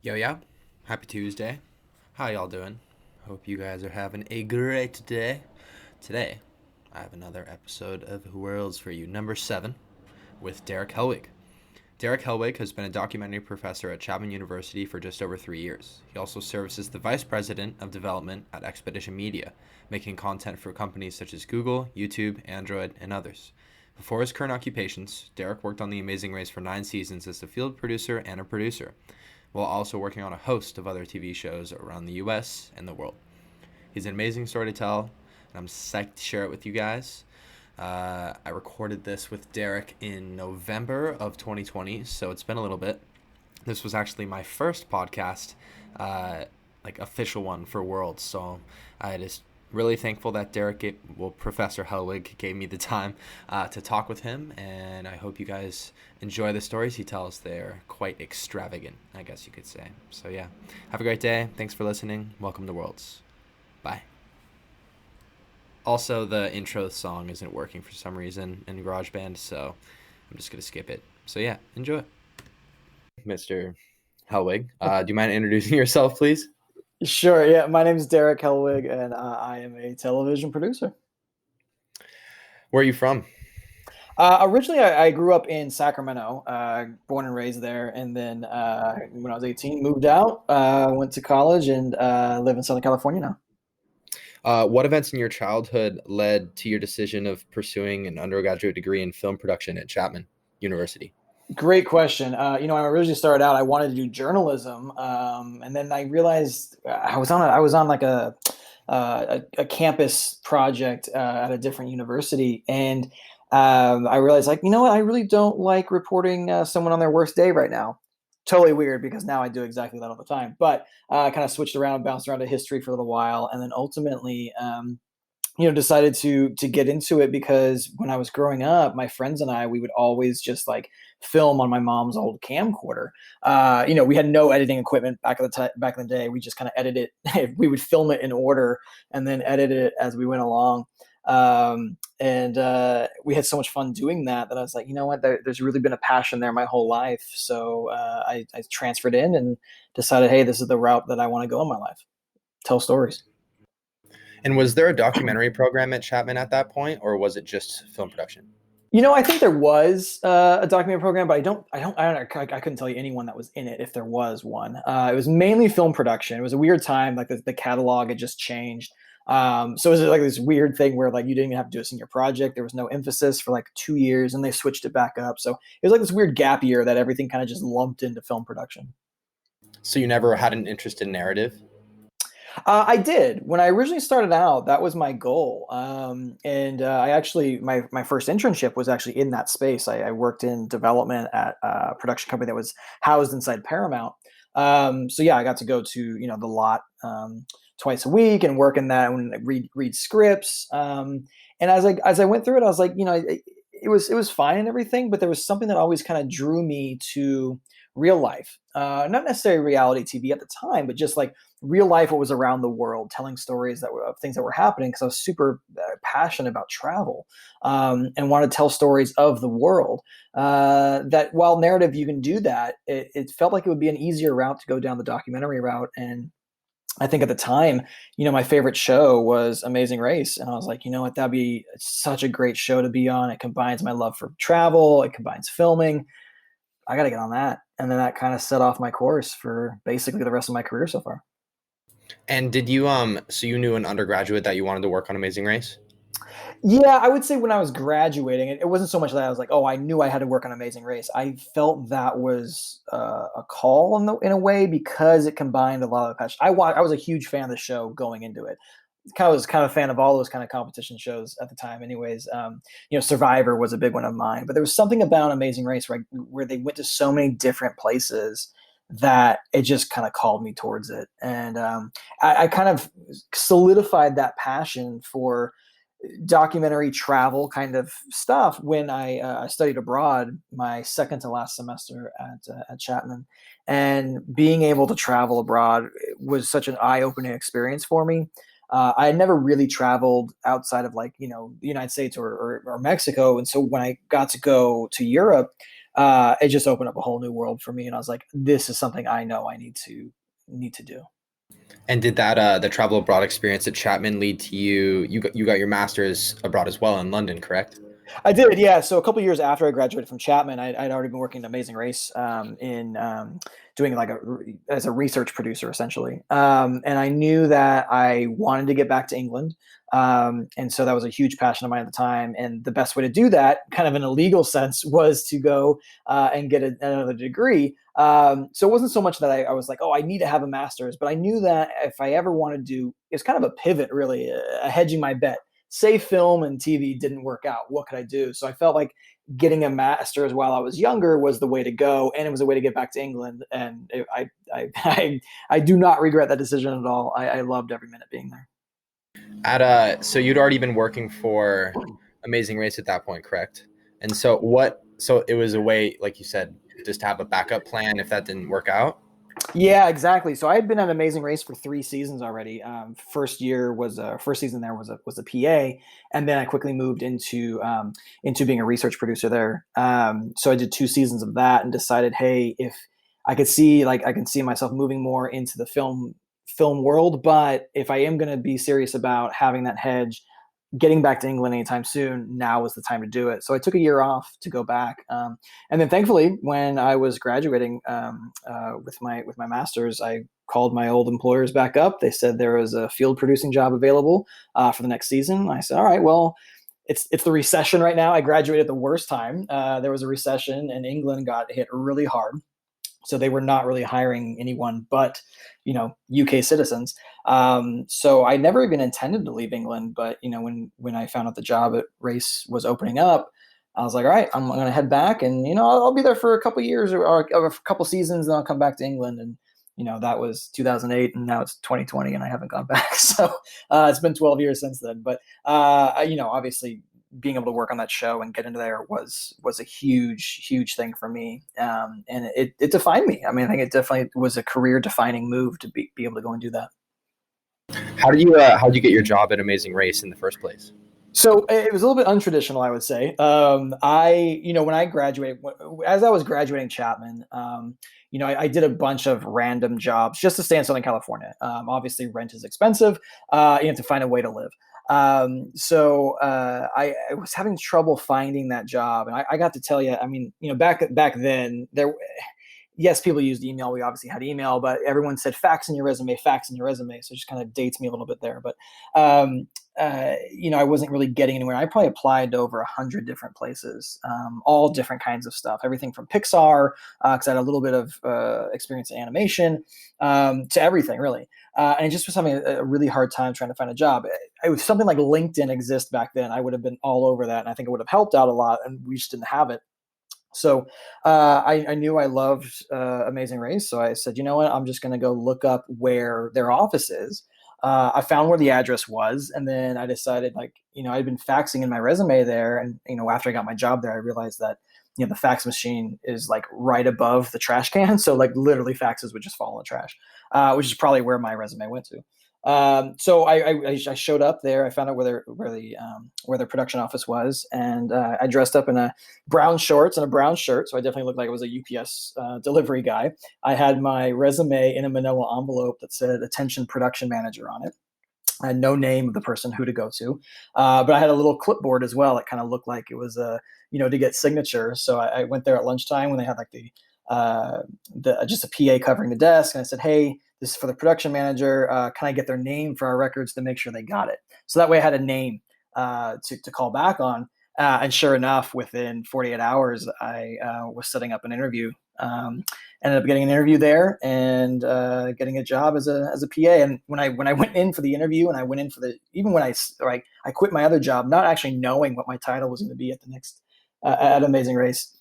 Yo, yo. Happy Tuesday. How y'all doing? Hope you guys are having a great day. Today, I have another episode of Worlds for you, number 7, with Derek Helwig. Derek Helwig has been a documentary professor at Chapman University for just over 3 years. He also serves as the Vice President of Development at Expedition Media, making content for companies such as Google, YouTube, Android, and others. Before his current occupations, Derek worked on The Amazing Race for 9 seasons as the field producer and a producer, while also working on a host of other TV shows around the US and the world. He's an amazing story to tell, and I'm psyched to share it with you guys. I recorded this with Derek in November of 2020, so it's been a little bit. This was actually my first podcast, like official one for Worlds. So I just really thankful that Professor Helwig gave me the time to talk with him, and I hope you guys enjoy the stories he tells. They're quite extravagant, I guess you could say. So yeah, have a great day. Thanks for listening. Welcome to Worlds. Bye. Also, the intro song isn't working for some reason in GarageBand, so I'm just gonna skip it. So yeah, enjoy. Mr. Helwig, do you mind introducing yourself, please? Sure. Yeah. My name is Derek Helwig, and I am a television producer. Where are you from? Originally, I grew up in Sacramento, born and raised there. And then when I was 18, moved out, went to college, and live in Southern California now. What events in your childhood led to your decision of pursuing an undergraduate degree in film production at Chapman University? Great question. When I originally started out, I wanted to do journalism, and then I realized I was on like a campus project at a different university, and I realized like what, I really don't like reporting someone on their worst day right now. Totally weird because now I do exactly that all the time. But kind of switched around, bounced around to history for a little while, and then ultimately decided to get into it because when I was growing up, my friends and we would always just like film on my mom's old camcorder. We had no editing equipment back in the day. We just kind of edited it. We would film it in order and then edit it as we went along. And we had so much fun doing that I was like, there's really been a passion there my whole life. So I transferred in and decided, hey, this is the route that I want to go in my life. Tell stories. And was there a documentary program at Chapman at that point, or was it just film production? I think there was a documentary program, but I couldn't tell you anyone that was in it if there was one. It was mainly film production. It was a weird time, like the catalog had just changed. So it was like this weird thing where like you didn't even have to do a senior project. There was no emphasis for like 2 years, and they switched it back up. So it was like this weird gap year that everything kind of just lumped into film production. So you never had an interest in narrative? I did. When I originally started out, that was my goal. And I actually, my first internship was actually in that space. I worked in development at a production company that was housed inside Paramount. So yeah, I got to go to, the lot twice a week and work in that and read scripts. And as I went through it, I was like, it was fine and everything, but there was something that always kind of drew me to real life. Not necessarily reality TV at the time, but just like real life, what was around the world, telling stories that were of things that were happening. Because I was super passionate about travel and wanted to tell stories of the world. That while narrative, you can do that. It felt like it would be an easier route to go down the documentary route. And I think at the time, my favorite show was Amazing Race. And I was like, you know what, that'd be such a great show to be on. It combines my love for travel, it combines filming. I got to get on that. And then that kind of set off my course for basically the rest of my career so far. And did you so you knew an undergraduate that you wanted to work on Amazing Race? Yeah, I would say when I was graduating, it wasn't so much that I was like, oh, I knew I had to work on Amazing Race. I felt that was a call in a way because it combined a lot of passion. I was a huge fan of the show going into it. Was kind of a fan of all those kind of competition shows at the time. Anyways, Survivor was a big one of mine, but there was something about Amazing Race where they went to so many different places that it just kind of called me towards it, and I kind of solidified that passion for documentary travel kind of stuff when I studied abroad my second to last semester at Chapman, and being able to travel abroad was such an eye opening experience for me. I had never really traveled outside of the United States or Mexico, and so when I got to go to Europe, it just opened up a whole new world for me. And I was like, this is something I know I need to do. And did that the travel abroad experience at Chapman lead to you? You got your master's abroad as well in London, correct? I did, yeah. So a couple years after I graduated from Chapman, I'd already been working at Amazing Race in doing like as a research producer essentially, and I knew that I wanted to get back to England, and so that was a huge passion of mine at the time. And the best way to do that, kind of in a legal sense, was to go and get another degree. So it wasn't so much that I was like, oh, I need to have a master's, but I knew that if I ever wanted to, it's kind of a pivot, really, a hedging my bet. Say film and TV didn't work out, what could I do? So I felt like getting a master's while I was younger was the way to go, and it was a way to get back to England. And I do not regret that decision at all. I loved every minute being there. So you'd already been working for Amazing Race at that point, correct? And so what? So it was a way, like you said, just to have a backup plan if that didn't work out. Yeah, exactly. So I had been at Amazing Race for 3 seasons already. First season there was a PA, and then I quickly moved into being a research producer there. So I did 2 seasons of that and decided, hey, if I can see myself moving more into the film world, but if I am going to be serious about having that hedge, getting back to England anytime soon, now was the time to do it. So I took a year off to go back, and then thankfully, when I was graduating with my master's, I called my old employers back up. They said there was a field producing job available for the next season. I said, all right, well. It's the recession right now. I graduated at the worst time. There was a recession, and England got hit really hard. So they were not really hiring anyone but, UK citizens. So I never even intended to leave England, but when I found out the job at Race was opening up, I was like, all right, I'm going to head back, and I'll be there for a couple years or a couple seasons, and then I'll come back to England. And that was 2008, and now it's 2020, and I haven't gone back. So it's been 12 years since then. But obviously, being able to work on that show and get into there was a huge thing for me, and it defined me. I mean, I think it definitely was a career defining move to be able to go and do that. How did you get your job at Amazing Race in the first place? So it was a little bit untraditional, I would say. When I graduated, as I was graduating Chapman, I did a bunch of random jobs just to stay in Southern California. Obviously, rent is expensive. You have to find a way to live. I was having trouble finding that job, and I got to tell you, I mean, back then there. Yes, people used email. We obviously had email, but everyone said fax in your resume, fax in your resume. So it just kind of dates me a little bit there. But, I wasn't really getting anywhere. I probably applied to over 100 different places, all different kinds of stuff, everything from Pixar, because I had a little bit of experience in animation, to everything really. And it just was having a really hard time trying to find a job. It was something like LinkedIn exists back then. I would have been all over that, and I think it would have helped out a lot, and we just didn't have it. So I knew I loved Amazing Race. So I said, you know what, I'm just going to go look up where their office is. I found where the address was, and then I decided, I'd been faxing in my resume there, and after I got my job there, I realized that the fax machine is like right above the trash can, so like literally faxes would just fall in the trash, which is probably where my resume went to. So I showed up there. I found out where their production office was, and I dressed up in a brown shorts and a brown shirt. So I definitely looked like I was a UPS delivery guy. I had my resume in a manila envelope that said "Attention Production Manager" on it. I had no name of the person who to go to, but I had a little clipboard as well. It kind of looked like it was to get signatures. So I went there at lunchtime when they had like just a PA covering the desk, and I said, "Hey, this is for the production manager. Can I get their name for our records to make sure they got it?" So that way I had a name to call back on. And sure enough, within 48 hours, I was setting up an interview. Ended up getting an interview there and getting a job as a PA. And when I went in for the interview, and I went in for even when I quit my other job, not actually knowing what my title was going to be at the next at Amazing Race.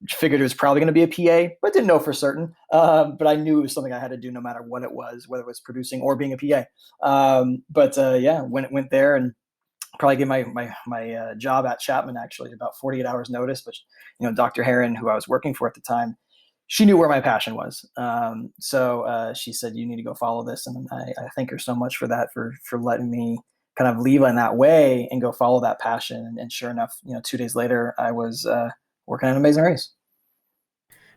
Figured it was probably going to be a PA, but didn't know for certain. But I knew it was something I had to do no matter what it was, whether it was producing or being a PA. Went there and probably gave my job at Chapman actually about 48 hours notice. But Dr. Heron, who I was working for at the time, she knew where my passion was. So she said, "You need to go follow this," and I thank her so much for that, for letting me kind of leave in that way and go follow that passion. And sure enough, 2 days later, I was working on Amazing Race.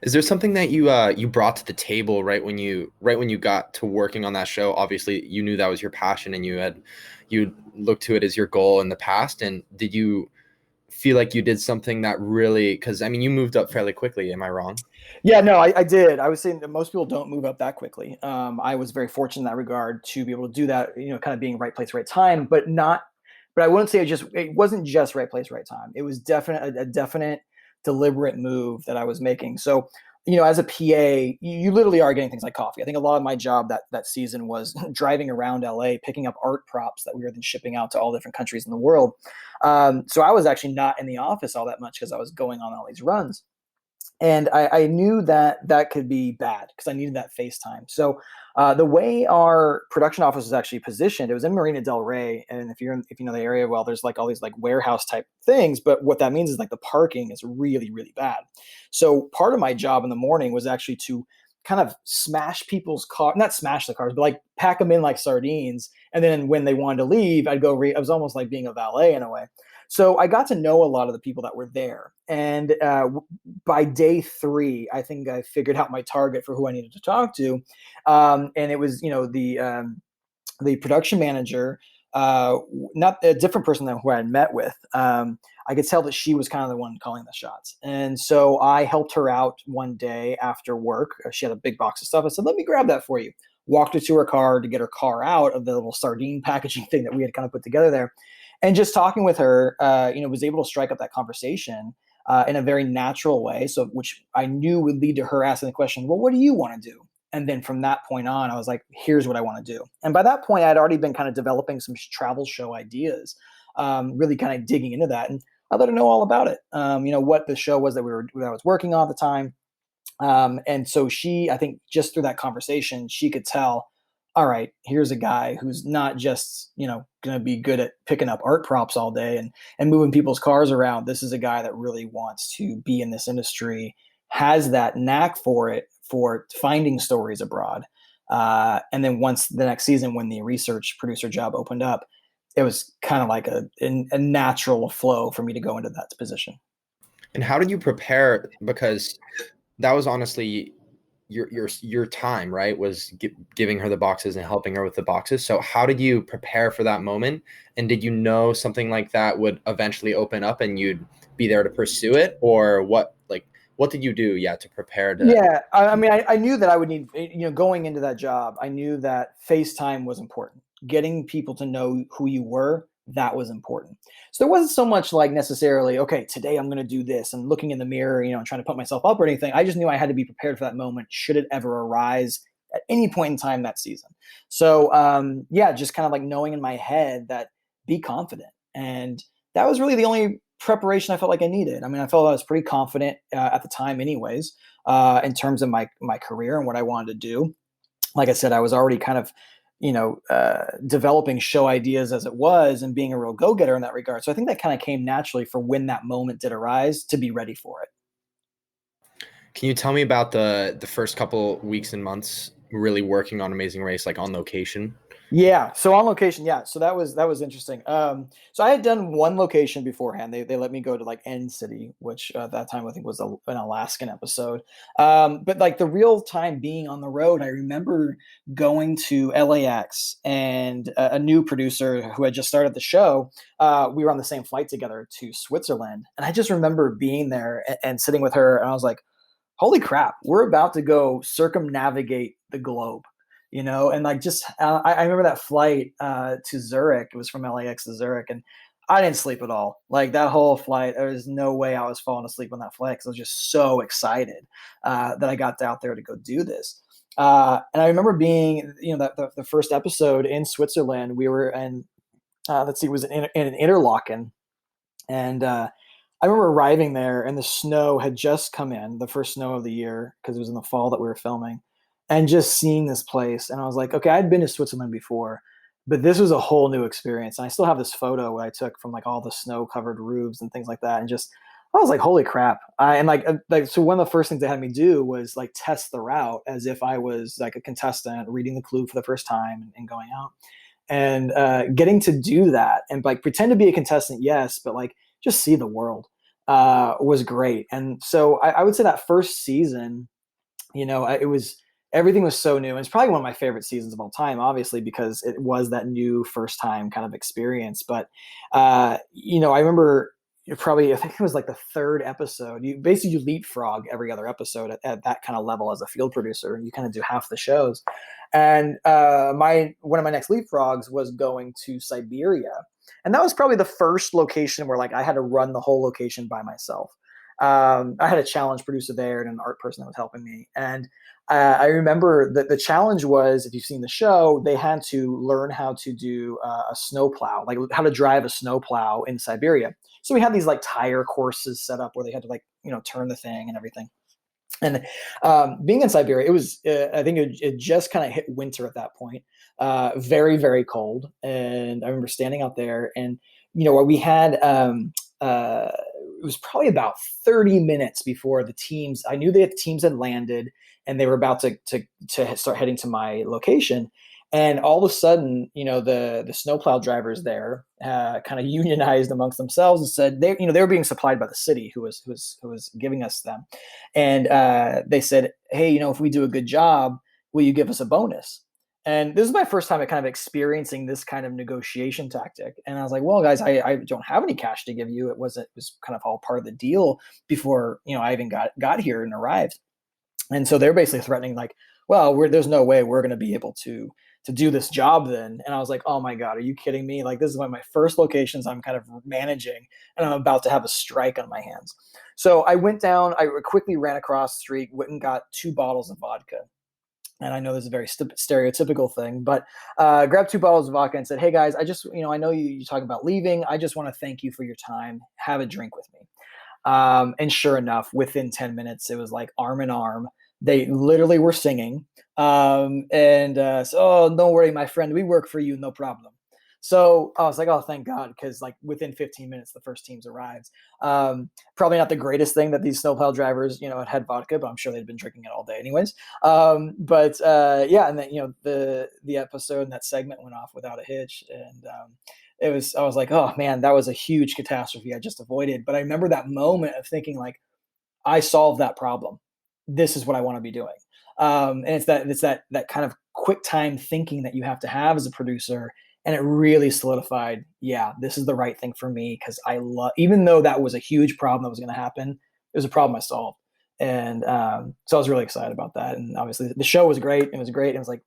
Is there something that you brought to the table right when you got to working on that show? Obviously, you knew that was your passion, and you looked to it as your goal in the past. And did you feel like you did something that really? Because I mean, you moved up fairly quickly. Am I wrong? Yeah, no, I did. I was saying that most people don't move up that quickly. I was very fortunate in that regard to be able to do that, kind of being right place, right time, but not, but I wouldn't say it wasn't just right place, right time. It was a definite deliberate move that I was making. So, as a PA, you literally are getting things like coffee. I think a lot of my job that season was driving around LA, picking up art props that we were then shipping out to all different countries in the world. So I was actually not in the office all that much because I was going on all these runs. And I knew that that could be bad because I needed that FaceTime. So the way our production office was actually positioned, it was in Marina Del Rey, and if you know the area well, there's like all these like warehouse type things. But what that means is like the parking is really really bad. So part of my job in the morning was actually to kind of smash people's car, not smash the cars, but like pack them in like sardines. And then when they wanted to leave, I'd go. I was almost like being a valet in a way. So I got to know a lot of the people that were there, and by day 3, I think I figured out my target for who I needed to talk to, and it was the production manager, not a different person than who I had met with. I could tell that she was kind of the one calling the shots, and so I helped her out one day after work. She had a big box of stuff. I said, "Let me grab that for you." Walked her to her car to get her car out of the little sardine packaging thing that we had kind of put together there, and just talking with her, was able to strike up that conversation in a very natural way. So, which I knew would lead to her asking the question, "Well, what do you want to do?" And then from that point on, I was like, "Here's what I want to do." And by that point, I had already been kind of developing some travel show ideas, really kind of digging into that, and I let her know all about it. What the show was that I was working on at the time, and so I think just through that conversation, she could tell, all right, here's a guy who's not just, going to be good at picking up art props all day and moving people's cars around. This is a guy that really wants to be in this industry, has that knack for it, for finding stories abroad. And then once the next season, when the research producer job opened up, it was kind of like a natural flow for me to go into that position. And how did you prepare? Because that was honestly your time, right? Was giving her the boxes and helping her with the boxes. So how did you prepare for that moment? And did you know something like that would eventually open up and you'd be there to pursue it, or what did you do? Yeah, to prepare to. Yeah, I mean, I knew that I would need, going into that job, I knew that FaceTime was important. Getting people to know who you were, that was important. So there wasn't so much like necessarily, okay, today I'm going to do this and looking in the mirror, and trying to put myself up or anything. I just knew I had to be prepared for that moment should it ever arise at any point in time that season. So, yeah, just kind of like knowing in my head that be confident. And that was really the only preparation I felt like I needed. I mean, I felt I was pretty confident at the time, anyways, in terms of my career and what I wanted to do. Like I said, I was already kind of, developing show ideas as it was, and being a real go getter in that regard. So I think that kind of came naturally for when that moment did arise to be ready for it. Can you tell me about the first couple weeks and months really working on Amazing Race, like on location? Yeah. So on location, yeah. So that was interesting. So I had done one location beforehand. They let me go to like End City, which at that time I think was an Alaskan episode. But like the real time being on the road, I remember going to LAX, and a new producer who had just started the show. We were on the same flight together to Switzerland, and I just remember being there and sitting with her, and I was like, "Holy crap, we're about to go circumnavigate the globe." And like just I remember that flight to Zurich. It was from LAX to Zurich, and I didn't sleep at all. Like that whole flight, there was no way I was falling asleep on that flight because I was just so excited that I got out there to go do this. And I remember being, that the first episode in Switzerland, we were in, let's see, it was in Interlaken, and I remember arriving there, and the snow had just come in, the first snow of the year, because it was in the fall that we were filming, and just seeing this place. And I was like, okay, I'd been to Switzerland before, but this was a whole new experience. And I still have this photo I took from like all the snow covered roofs and things like that. And just, I was like, holy crap. So one of the first things they had me do was like test the route as if I was like a contestant reading the clue for the first time and going out. And getting to do that and like pretend to be a contestant, yes, but like just see the world. was great. And so I would say that first season, it was everything was so new. And it's probably one of my favorite seasons of all time, obviously, because it was that new first time kind of experience. But I remember probably I think it was like the third episode. You leapfrog every other episode at that kind of level as a field producer. You kind of do half the shows. And my one of my next leapfrogs was going to Siberia, and that was probably the first location where like I had to run the whole location by myself. I had a challenge producer there and an art person that was helping me. And I remember that the challenge was, if you've seen the show, they had to learn how to do a snowplow, like how to drive a snowplow in Siberia. So we had these like tire courses set up where they had to turn the thing and everything. And being in Siberia, it was, I think it just kind of hit winter at that point. Very, very cold. And I remember standing out there and, we had, it was probably about 30 minutes before the teams, I knew the teams had landed and they were about to start heading to my location. And all of a sudden, the snowplow drivers there kind of unionized amongst themselves and said they were being supplied by the city who was giving us them, and they said, hey, if we do a good job, will you give us a bonus? And this is my first time at kind of experiencing this kind of negotiation tactic. And I was like, well, guys, I don't have any cash to give you. It was kind of all part of the deal before I even got here and arrived. And so they're basically threatening, like, well, there's no way we're going to be able to do this job then. And I was like, oh my God, are you kidding me? Like, this is one of my first locations I'm kind of managing, and I'm about to have a strike on my hands. So I went down, I quickly ran across the street, went and got 2 bottles of vodka. And I know this is a very stereotypical thing, but grabbed 2 bottles of vodka and said, hey guys, I know you talking about leaving. I just want to thank you for your time. Have a drink with me. And sure enough, within 10 minutes, it was like arm in arm. They literally were singing. So, oh, don't worry, my friend, we work for you, no problem. So I was like, oh, thank God, because like within 15 minutes, the first teams arrived. Probably not the greatest thing that these snowplow drivers, had vodka, but I'm sure they'd been drinking it all day anyways. Yeah, and then the episode and that segment went off without a hitch, and I was like, oh man, that was a huge catastrophe I just avoided. But I remember that moment of thinking like, I solved that problem. This is what I want to be doing. And it's that kind of quick time thinking that you have to have as a producer. And it really solidified, yeah, this is the right thing for me. Cause even though that was a huge problem that was going to happen, it was a problem I solved. And so I was really excited about that. And obviously the show was great. It was great. It was like,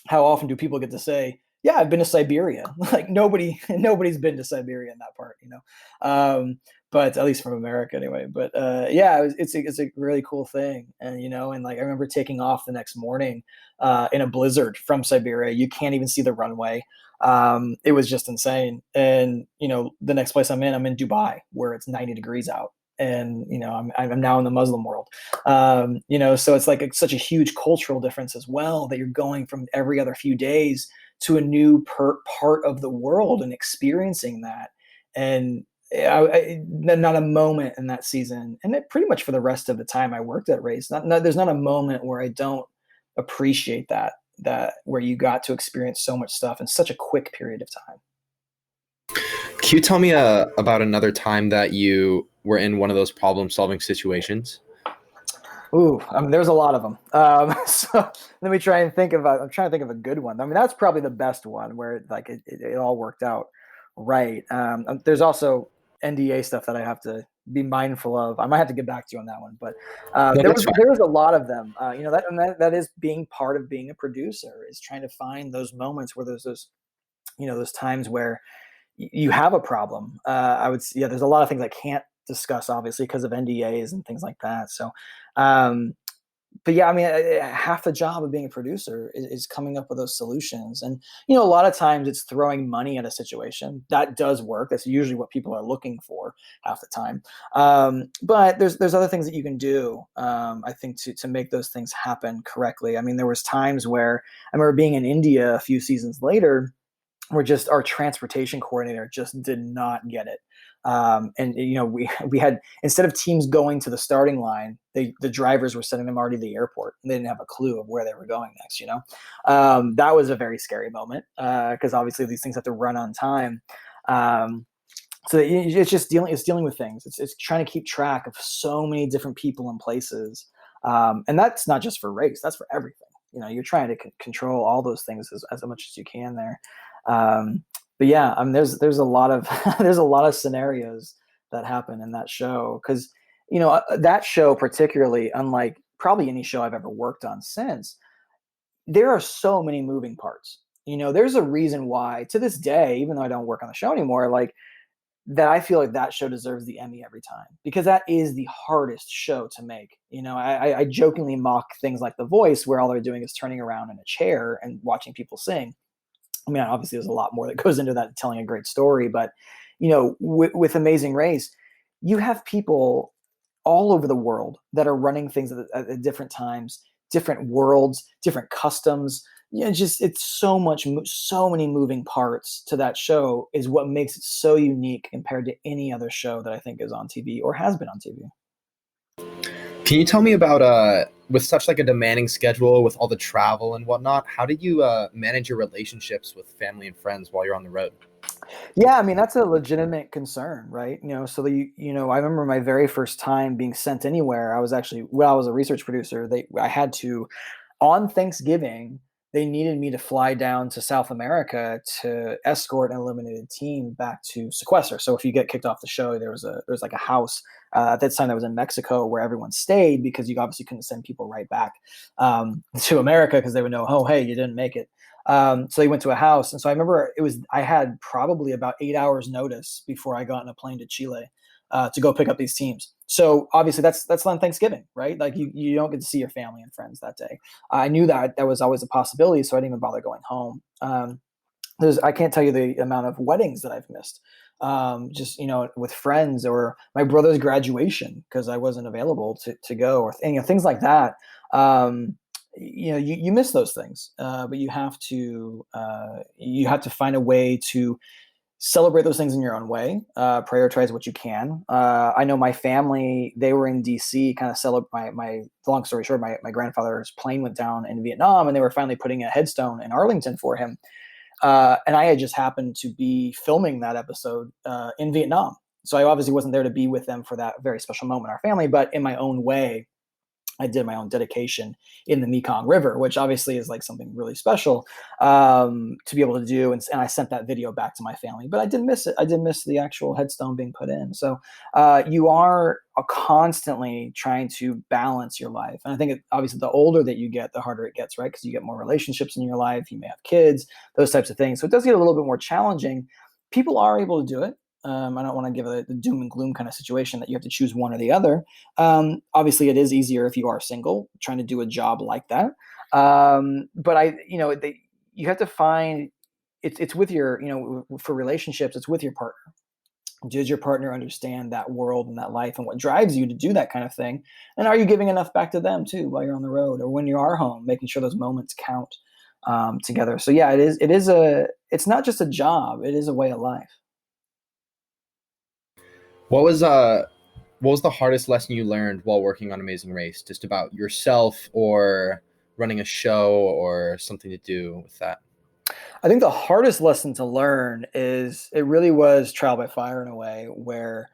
how often do people get to say, yeah, I've been to Siberia? Like nobody's been to Siberia in that part, but at least from America anyway. But yeah, it's a really cool thing. And, and like, I remember taking off the next morning in a blizzard from Siberia. You can't even see the runway. It was just insane. And, the next place I'm in Dubai, where it's 90 degrees out. And, I'm now in the Muslim world. So it's like such a huge cultural difference as well, that you're going from every other few days to a new part of the world and experiencing that. And not a moment in that season, and pretty much for the rest of the time I worked at Race, there's not a moment where I don't appreciate that where you got to experience so much stuff in such a quick period of time. Can you tell me about another time that you were in one of those problem-solving situations? Ooh, I mean, there's a lot of them. So let me try and I'm trying to think of a good one. I mean, that's probably the best one where like it all worked out right. There's also NDA stuff that I have to be mindful of. I might have to get back to you on that one, but there was a lot of them. That is being part of being a producer, is trying to find those moments where there's those times where you have a problem. There's a lot of things I can't discuss, obviously, because of NDAs and things like that. So, but yeah, I mean, half the job of being a producer is coming up with those solutions. And, a lot of times it's throwing money at a situation. That does work. That's usually what people are looking for half the time. But there's other things that you can do, I think, to make those things happen correctly. I mean, there was times where I remember being in India a few seasons later, where just our transportation coordinator just did not get it. And we had, instead of teams going to the starting line, the drivers were sending them already to the airport, and they didn't have a clue of where they were going next. That was a very scary moment because obviously these things have to run on time. So it's just dealing with things. It's trying to keep track of so many different people and places, and that's not just for race. That's for everything. You're trying to control all those things as much as you can there. But yeah, I mean, there's a lot of there's a lot of scenarios that happen in that show because that show particularly, unlike probably any show I've ever worked on since, there are so many moving parts. There's a reason why to this day, even though I don't work on the show anymore, like that I feel like that show deserves the Emmy every time because that is the hardest show to make. I jokingly mock things like The Voice, where all they're doing is turning around in a chair and watching people sing. I mean, obviously, there's a lot more that goes into that, telling a great story. But with Amazing Race, you have people all over the world that are running things at different times, different worlds, different customs. Just it's so many moving parts to that show is what makes it so unique compared to any other show that I think is on TV or has been on TV. Can you tell me about with such like a demanding schedule with all the travel and whatnot, how did you manage your relationships with family and friends while you're on the road? Yeah, I mean that's a legitimate concern, right? So I remember my very first time being sent anywhere. I was actually I was a research producer. I had to on Thanksgiving, they needed me to fly down to South America to escort an eliminated team back to sequester. So if you get kicked off the show, there's like a house at that time that was in Mexico where everyone stayed because you obviously couldn't send people right back to America because they would know, oh, hey, you didn't make it. So they went to a house, and so I remember I had probably about 8 hours notice before I got in a plane to Chile to go pick up these teams. So obviously that's on Thanksgiving, right? Like you don't get to see your family and friends that day. I knew that was always a possibility, so I didn't even bother going home. I can't tell you the amount of weddings that I've missed. Just with friends or my brother's graduation because I wasn't available to go or things like that. You miss those things, but you have to find a way to celebrate those things in your own way. Prioritize what you can. I know my family; they were in DC, kind of celebrate. My long story short, my grandfather's plane went down in Vietnam, and they were finally putting a headstone in Arlington for him. And I had just happened to be filming that episode in Vietnam, so I obviously wasn't there to be with them for that very special moment in our family. But in my own way, I did my own dedication in the Mekong River, which obviously is like something really special to be able to do. And I sent that video back to my family, but I didn't miss it. I did miss the actual headstone being put in. So you are constantly trying to balance your life. And I think obviously the older that you get, the harder it gets, right? Because you get more relationships in your life. You may have kids, those types of things. So it does get a little bit more challenging. People are able to do it. I don't want to give the doom and gloom kind of situation that you have to choose one or the other. Obviously, it is easier if you are single trying to do a job like that. But you have to find it's with your, for relationships, it's with your partner. Does your partner understand that world and that life and what drives you to do that kind of thing? And are you giving enough back to them too while you're on the road or when you are home, making sure those moments count together? So yeah, it's not just a job; it is a way of life. What was the hardest lesson you learned while working on Amazing Race? Just about yourself or running a show or something to do with that? I think the hardest lesson to learn is it really was trial by fire in a way where,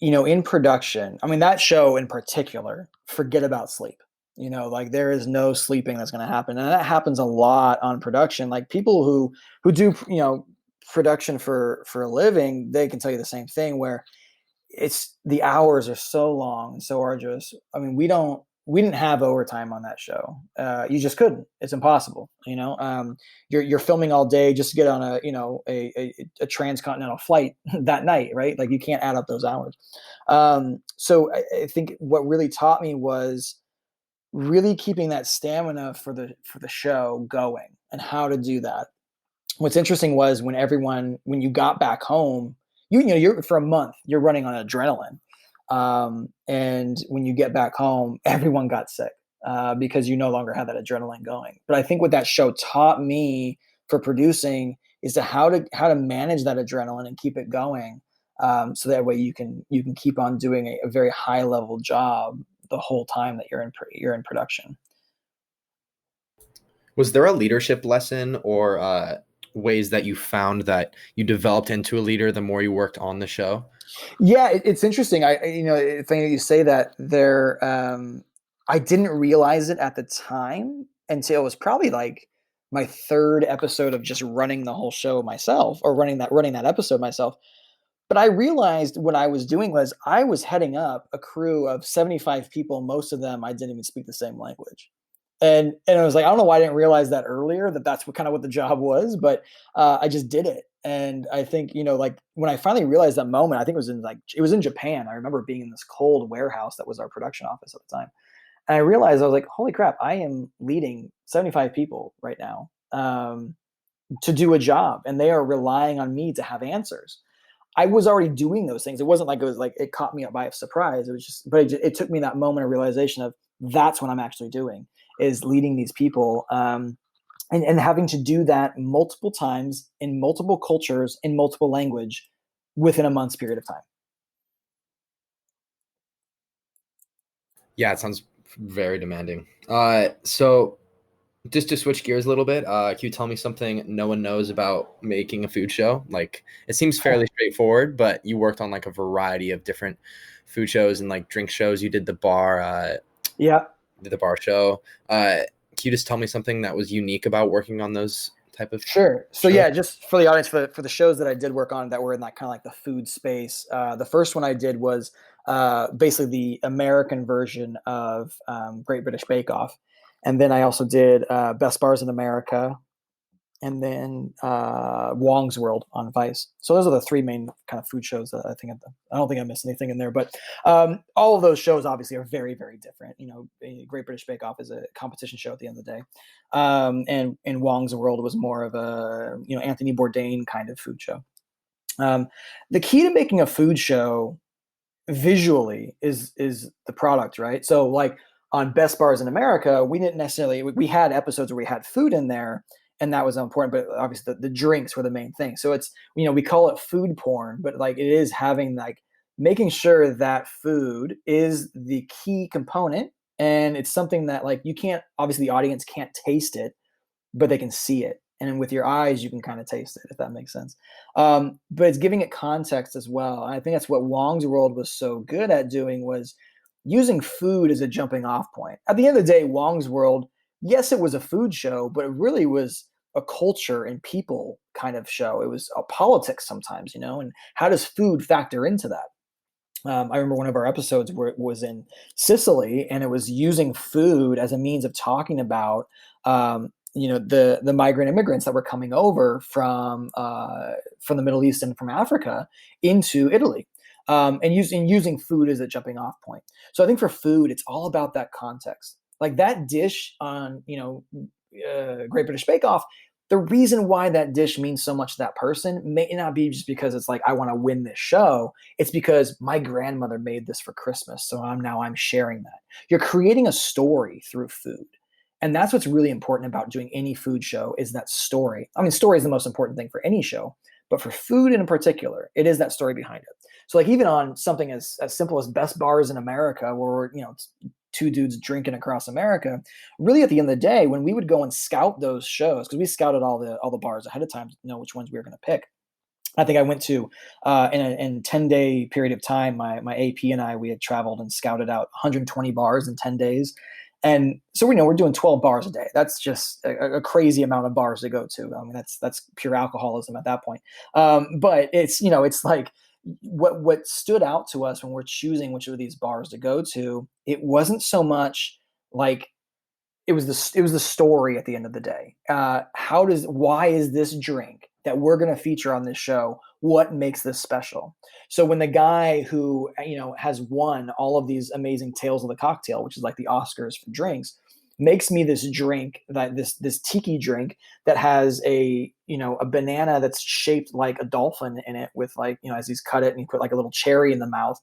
in production, I mean, that show in particular, forget about sleep. Like there is no sleeping that's going to happen. And that happens a lot on production. Like people who do, production for a living, they can tell you the same thing where it's the hours are so long and so arduous. I mean, we didn't have overtime on that show. You just couldn't. It's impossible. You're filming all day just to get on a transcontinental flight that night, right? Like you can't add up those hours. So I think what really taught me was really keeping that stamina for the show going and how to do that. What's interesting was when you got back home, you're for a month, you're running on adrenaline. And when you get back home, everyone got sick because you no longer have that adrenaline going. But I think what that show taught me for producing is how to manage that adrenaline and keep it going, so that way you can keep on doing a very high level job the whole time that you're in production. Was there a leadership lesson or ways that you found that you developed into a leader the more you worked on the show? Yeah, it's interesting. It's funny that you say that. I didn't realize it at the time until it was probably like my third episode of just running the whole show myself, or running that episode myself. But I realized what I was doing was I was heading up a crew of 75 people. Most of them I didn't even speak the same language. And I was like, I don't know why I didn't realize that earlier, that that's what kind of what the job was, but I just did it. And I think, like when I finally realized that moment, I think it was in Japan. I remember being in this cold warehouse that was our production office at the time. And I realized, I was like, holy crap, I am leading 75 people right now, to do a job, and they are relying on me to have answers. I was already doing those things. It wasn't like it caught me up by surprise. It was just, but it took me that moment of realization of that's what I'm actually doing, is leading these people, and having to do that multiple times in multiple cultures in multiple language within a month's period of time. Yeah, it sounds very demanding. So just to switch gears a little bit, can you tell me something no one knows about making a food show? Like, it seems fairly straightforward, but you worked on like a variety of different food shows and like drink shows. You did Yeah. the bar show. Can you just tell me something that was unique about working on those type of Sure. So shows? yeah, just for the audience, for the shows that I did work on that were in that kind of like the food space, the first one I did was basically the American version of Great British Bake Off, and then I also did Best Bars in America, and then Wong's World on Vice. So those are the three main kind of food shows that I think I don't think I missed anything in there, but all of those shows obviously are very, very different. Great British Bake Off is a competition show at the end of the day, and Wong's World was more of a Anthony Bourdain kind of food show. The key to making a food show visually is the product, right? So like on Best Bars in America, we had episodes where we had food in there, and that was important, but obviously the drinks were the main thing. So it's, we call it food porn, but like it is having like making sure that food is the key component, and it's something that like you can't, obviously the audience can't taste it, but they can see it. And with your eyes, you can kind of taste it, if that makes sense. But it's giving it context as well. And I think that's what Wong's World was so good at doing, was using food as a jumping off point. At the end of the day, Wong's World, yes, it was a food show, but it really was a culture and people kind of show. It was a politics sometimes, and how does food factor into that? I remember one of our episodes where it was in Sicily, and it was using food as a means of talking about the migrant immigrants that were coming over from the Middle East and from Africa into Italy, and using food as a jumping off point. So I think for food, it's all about that context. Like that dish on Great British Bake Off, the reason why that dish means so much to that person may not be just because it's like I want to win this show. It's because my grandmother made this for Christmas, so I'm sharing that. You're creating a story through food. And that's what's really important about doing any food show, is that story. I mean, story is the most important thing for any show, but for food in particular, it is that story behind it. So like even on something as simple as Best Bars in America, where it's two dudes drinking across America, really at the end of the day, when we would go and scout those shows, because we scouted all the bars ahead of time to know which ones we were going to pick. I think I went to in a 10-day period of time, my AP and I, we had traveled and scouted out 120 bars in 10 days. And so we're doing 12 bars a day. That's just a crazy amount of bars to go to. I mean, that's pure alcoholism at that point. But it's like what stood out to us when we're choosing which of these bars to go to. It wasn't so much like it was the story at the end of the day. Why is this drink that we're going to feature on this show, what makes this special? So when the guy who has won all of these amazing Tales of the Cocktail, which is like the Oscars for drinks, makes me this drink, that this tiki drink that has a banana that's shaped like a dolphin in it, with like as he's cut it and he put like a little cherry in the mouth.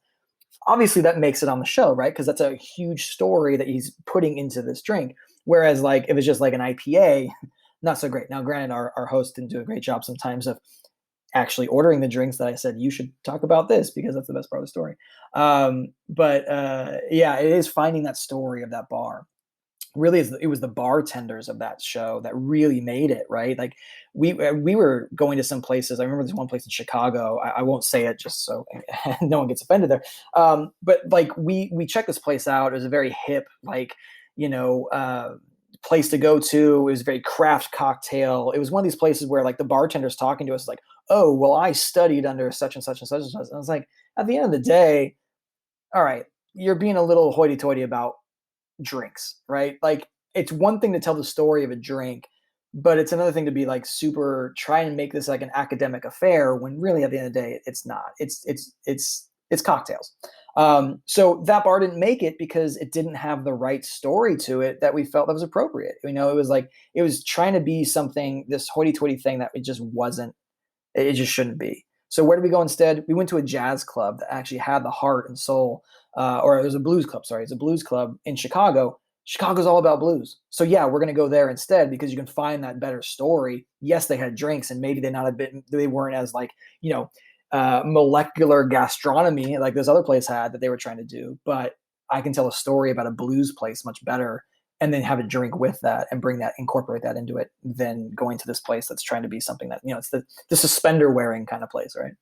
Obviously that makes it on the show, right? Because that's a huge story that he's putting into this drink. Whereas like if it's just like an IPA, not so great. Now, granted, our host didn't do a great job sometimes of actually ordering the drinks that I said, you should talk about this because that's the best part of the story. But yeah, it is finding that story of that bar. really it was the bartenders of that show that really made it, right? Like we were going to some places. I remember there's one place in Chicago. I won't say it just so no one gets offended there. But like we checked this place out. It was a very hip, like, place to go to. It was a very craft cocktail. It was one of these places where like the bartender's talking to us like, oh, well, I studied under such and such and such and such. And I was like, at the end of the day, all right, you're being a little hoity-toity about drinks, right? Like it's one thing to tell the story of a drink, but it's another thing to be like super try and make this like an academic affair when really at the end of the day it's not. It's cocktails. So that bar didn't make it because it didn't have the right story to it that we felt that was appropriate. It was like it was trying to be something, this hoity-toity thing that it just wasn't. It just shouldn't be. So where did we go instead? We went to a jazz club that actually had the heart and soul, or it was a blues club. Sorry, it's a blues club in Chicago. Chicago's all about blues. So yeah, we're going to go there instead because you can find that better story. Yes, they had drinks and maybe they weren't as like, molecular gastronomy like this other place had that they were trying to do. But I can tell a story about a blues place much better and then have a drink with that and incorporate that into it than going to this place that's trying to be something that, it's the suspender wearing kind of place, right?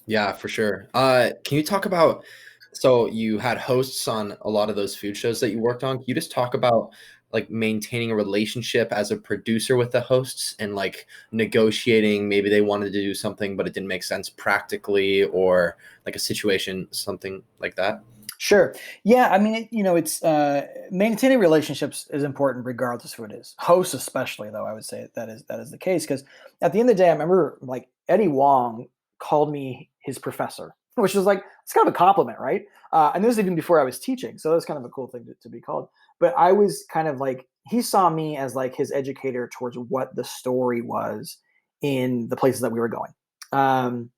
Yeah, for sure. Can you talk about, so you had hosts on a lot of those food shows that you worked on. Can you just talk about like maintaining a relationship as a producer with the hosts and like negotiating, maybe they wanted to do something, but it didn't make sense practically, or like a situation, something like that? Sure. Yeah. I mean, it's maintaining relationships is important regardless of who it is. Hosts, especially, though, I would say that is the case because at the end of the day, I remember like Eddie Wong called me his professor, which was like it's kind of a compliment, right? And this was even before I was teaching, so that's kind of a cool thing to be called. But I was kind of like he saw me as like his educator towards what the story was in the places that we were going.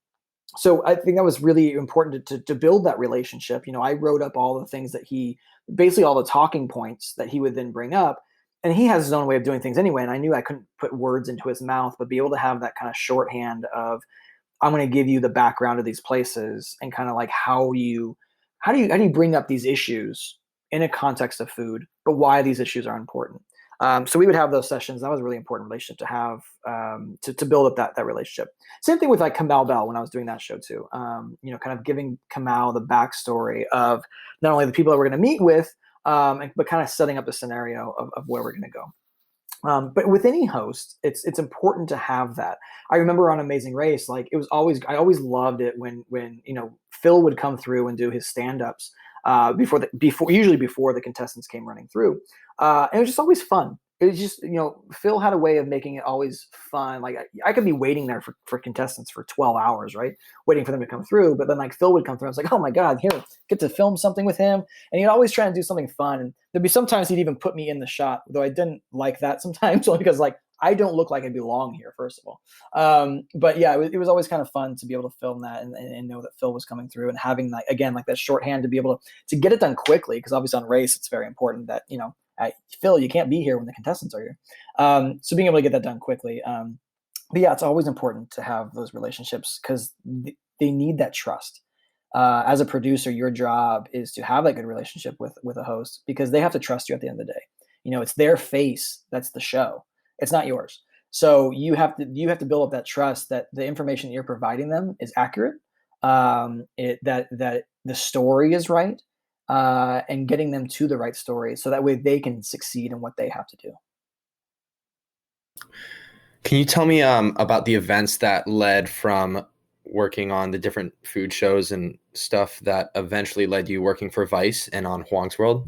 So I think that was really important to build that relationship. I wrote up all the things that basically all the talking points that he would then bring up. And he has his own way of doing things anyway. And I knew I couldn't put words into his mouth, but be able to have that kind of shorthand of, I'm going to give you the background of these places and kind of like how do you bring up these issues in a context of food, but why these issues are important. So we would have those sessions. That was a really important relationship to have to build up that relationship. Same thing with like Kamau Bell when I was doing that show too. Kind of giving Kamau the backstory of not only the people that we're going to meet with, but kind of setting up the scenario of where we're going to go. But with any host, it's important to have that. I remember on Amazing Race, like I always loved it when Phil would come through and do his stand-ups usually before the contestants came running through. And it was just always fun. It was just, Phil had a way of making it always fun. Like I could be waiting there for contestants for 12 hours, right? Waiting for them to come through. But then like Phil would come through. I was like, oh my God, here, get to film something with him. And he'd always try to do something fun. And there'd be sometimes he'd even put me in the shot, though I didn't like that sometimes only because like, I don't look like I belong here, first of all. But yeah, it was always kind of fun to be able to film that and know that Phil was coming through and having like, again, like that shorthand to be able to get it done quickly. Because obviously on Race, it's very important that, Phil, you can't be here when the contestants are here. So being able to get that done quickly. But yeah, it's always important to have those relationships because they need that trust. As a producer, your job is to have that good relationship with a host because they have to trust you at the end of the day. It's their face that's the show. It's not yours. So you have to build up that trust that the information that you're providing them is accurate, that the story is right, and getting them to the right story so that way they can succeed in what they have to do. Can you tell me about the events that led from working on the different food shows and stuff that eventually led you working for Vice and on Huang's World?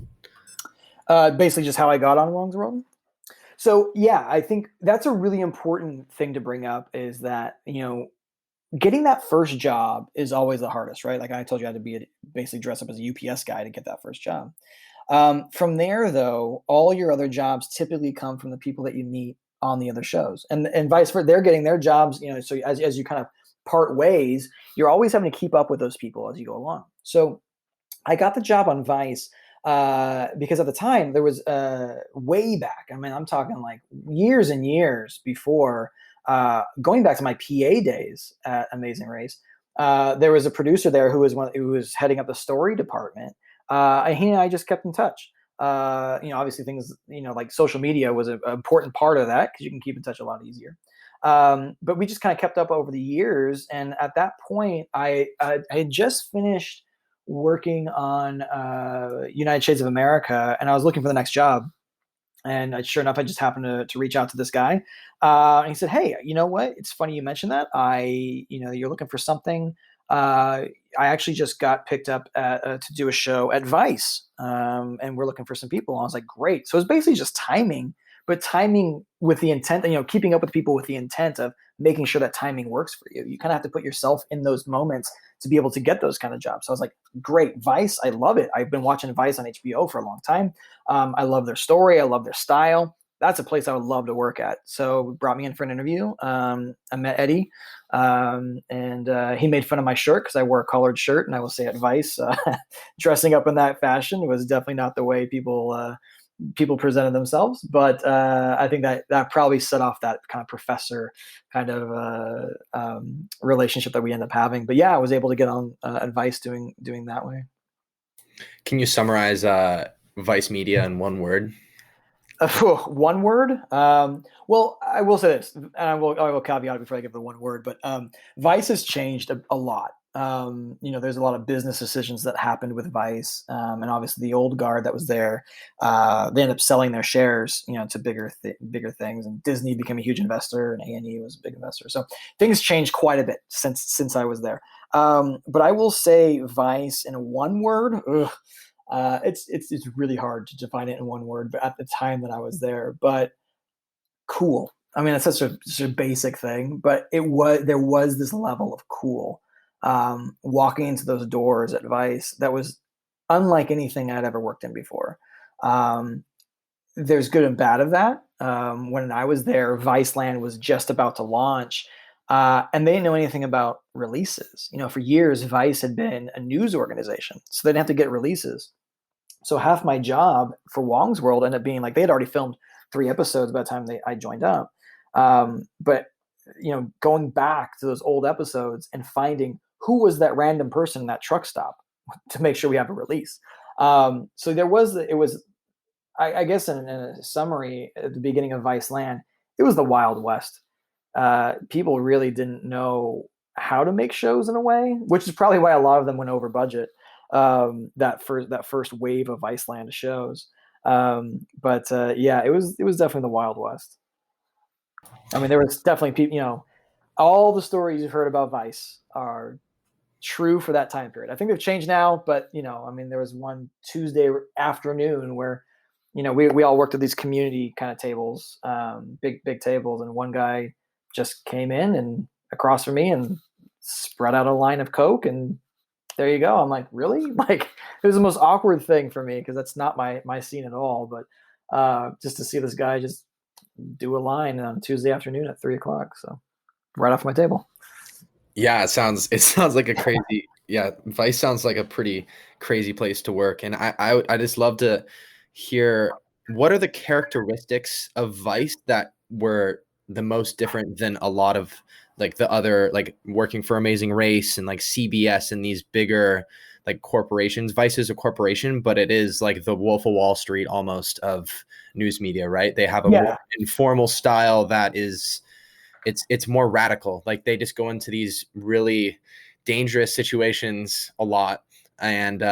Basically just how I got on Huang's World. So yeah, I think that's a really important thing to bring up is that, getting that first job is always the hardest, right? Like I told you, I had to basically dress up as a UPS guy to get that first job. From there, though, all your other jobs typically come from the people that you meet on the other shows, and vice versa. They're getting their jobs, So as you kind of part ways, you're always having to keep up with those people as you go along. So I got the job on Vice because at the time there was way back. I mean, I'm talking like years and years before. Going back to my PA days at Amazing Race, there was a producer there who was heading up the story department, and he and I just kept in touch. Obviously things, like social media was an important part of that because you can keep in touch a lot easier. But we just kind of kept up over the years. And at that point, I had just finished working on United Shades of America, and I was looking for the next job. And sure enough, I just happened to reach out to this guy. And he said, "Hey, you know what? It's funny you mentioned that. You're looking for something. I actually just got picked up to do a show at Vice, and we're looking for some people." And I was like, "Great!" So it's basically just timing, but timing with the intent, keeping up with people with the intent of making sure that timing works for you. You kind of have to put yourself in those moments to be able to get those kind of jobs. So I was like, "Great, Vice! I love it. I've been watching Vice on HBO for a long time. I love their story. I love their style. That's a place I would love to work at." So brought me in for an interview. I met Eddie, and he made fun of my shirt because I wore a collared shirt, and I will say at Vice, dressing up in that fashion was definitely not the way people presented themselves. But I think that probably set off that kind of professor kind of relationship that we end up having. But yeah, I was able to get on Vice doing that way. Can you summarize Vice Media in one word? One word. Well, I will say this, and I will caveat it before I give the one word. But Vice has changed a lot. There's a lot of business decisions that happened with Vice, and obviously the old guard that was there, they ended up selling their shares, to bigger things. And Disney became a huge investor, and A&E was a big investor. So things changed quite a bit since I was there. But I will say Vice in one word. It's really hard to define it in one word, but at the time that I was there, but cool. I mean, it's such a basic thing, but there was this level of cool, walking into those doors at Vice that was unlike anything I'd ever worked in before. There's good and bad of that. When I was there, Viceland was just about to launch, and they didn't know anything about releases. For years, Vice had been a news organization, so they didn't have to get releases. So half my job for Wong's World ended up being like they had already filmed 3 episodes by the time I joined up. But going back to those old episodes and finding who was that random person in that truck stop to make sure we have a release. So it was, I guess in a summary at the beginning of Viceland, it was the Wild West. People really didn't know how to make shows in a way, which is probably why a lot of them went over budget. That first wave of Viceland shows. But yeah, it was definitely the Wild West. I mean, there was definitely people, all the stories you've heard about Vice are true for that time period. I think they've changed now, but I mean, there was one Tuesday afternoon where, we all worked at these community kind of tables, big tables. And one guy just came in and across from me and spread out a line of Coke, and there you go. I'm like, really? Like, it was the most awkward thing for me because that's not my scene at all. But just to see this guy just do a line on Tuesday afternoon at 3:00, so right off my table. Yeah, it sounds like a crazy. Yeah, Vice sounds like a pretty crazy place to work, and I just love to hear what are the characteristics of Vice that were the most different than a lot of like the other, like working for Amazing Race and like CBS and these bigger like corporations. Vice is a corporation, but it is like the Wolf of Wall Street almost of news media, right? They have a more informal style that is it's more radical. Like they just go into these really dangerous situations a lot, and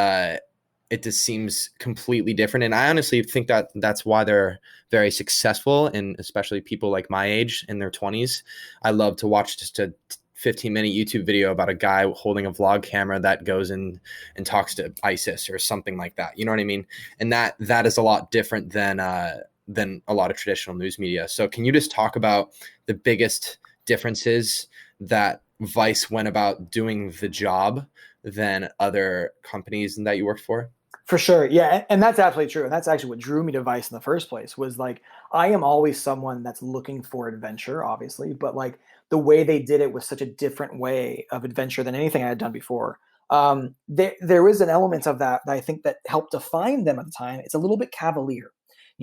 it just seems completely different. And I honestly think that that's why they're very successful, and especially people like my age in their 20s. I love to watch just a 15-minute YouTube video about a guy holding a vlog camera that goes in and talks to ISIS or something like that. You know what I mean? And that is a lot different than a lot of traditional news media. So can you just talk about the biggest differences that Vice went about doing the job than other companies that you worked for? For sure. Yeah. And that's absolutely true. And that's actually what drew me to Vice in the first place was like, I am always someone that's looking for adventure, obviously, but like the way they did it was such a different way of adventure than anything I had done before. There is an element of that I think that helped define them at the time. It's a little bit cavalier.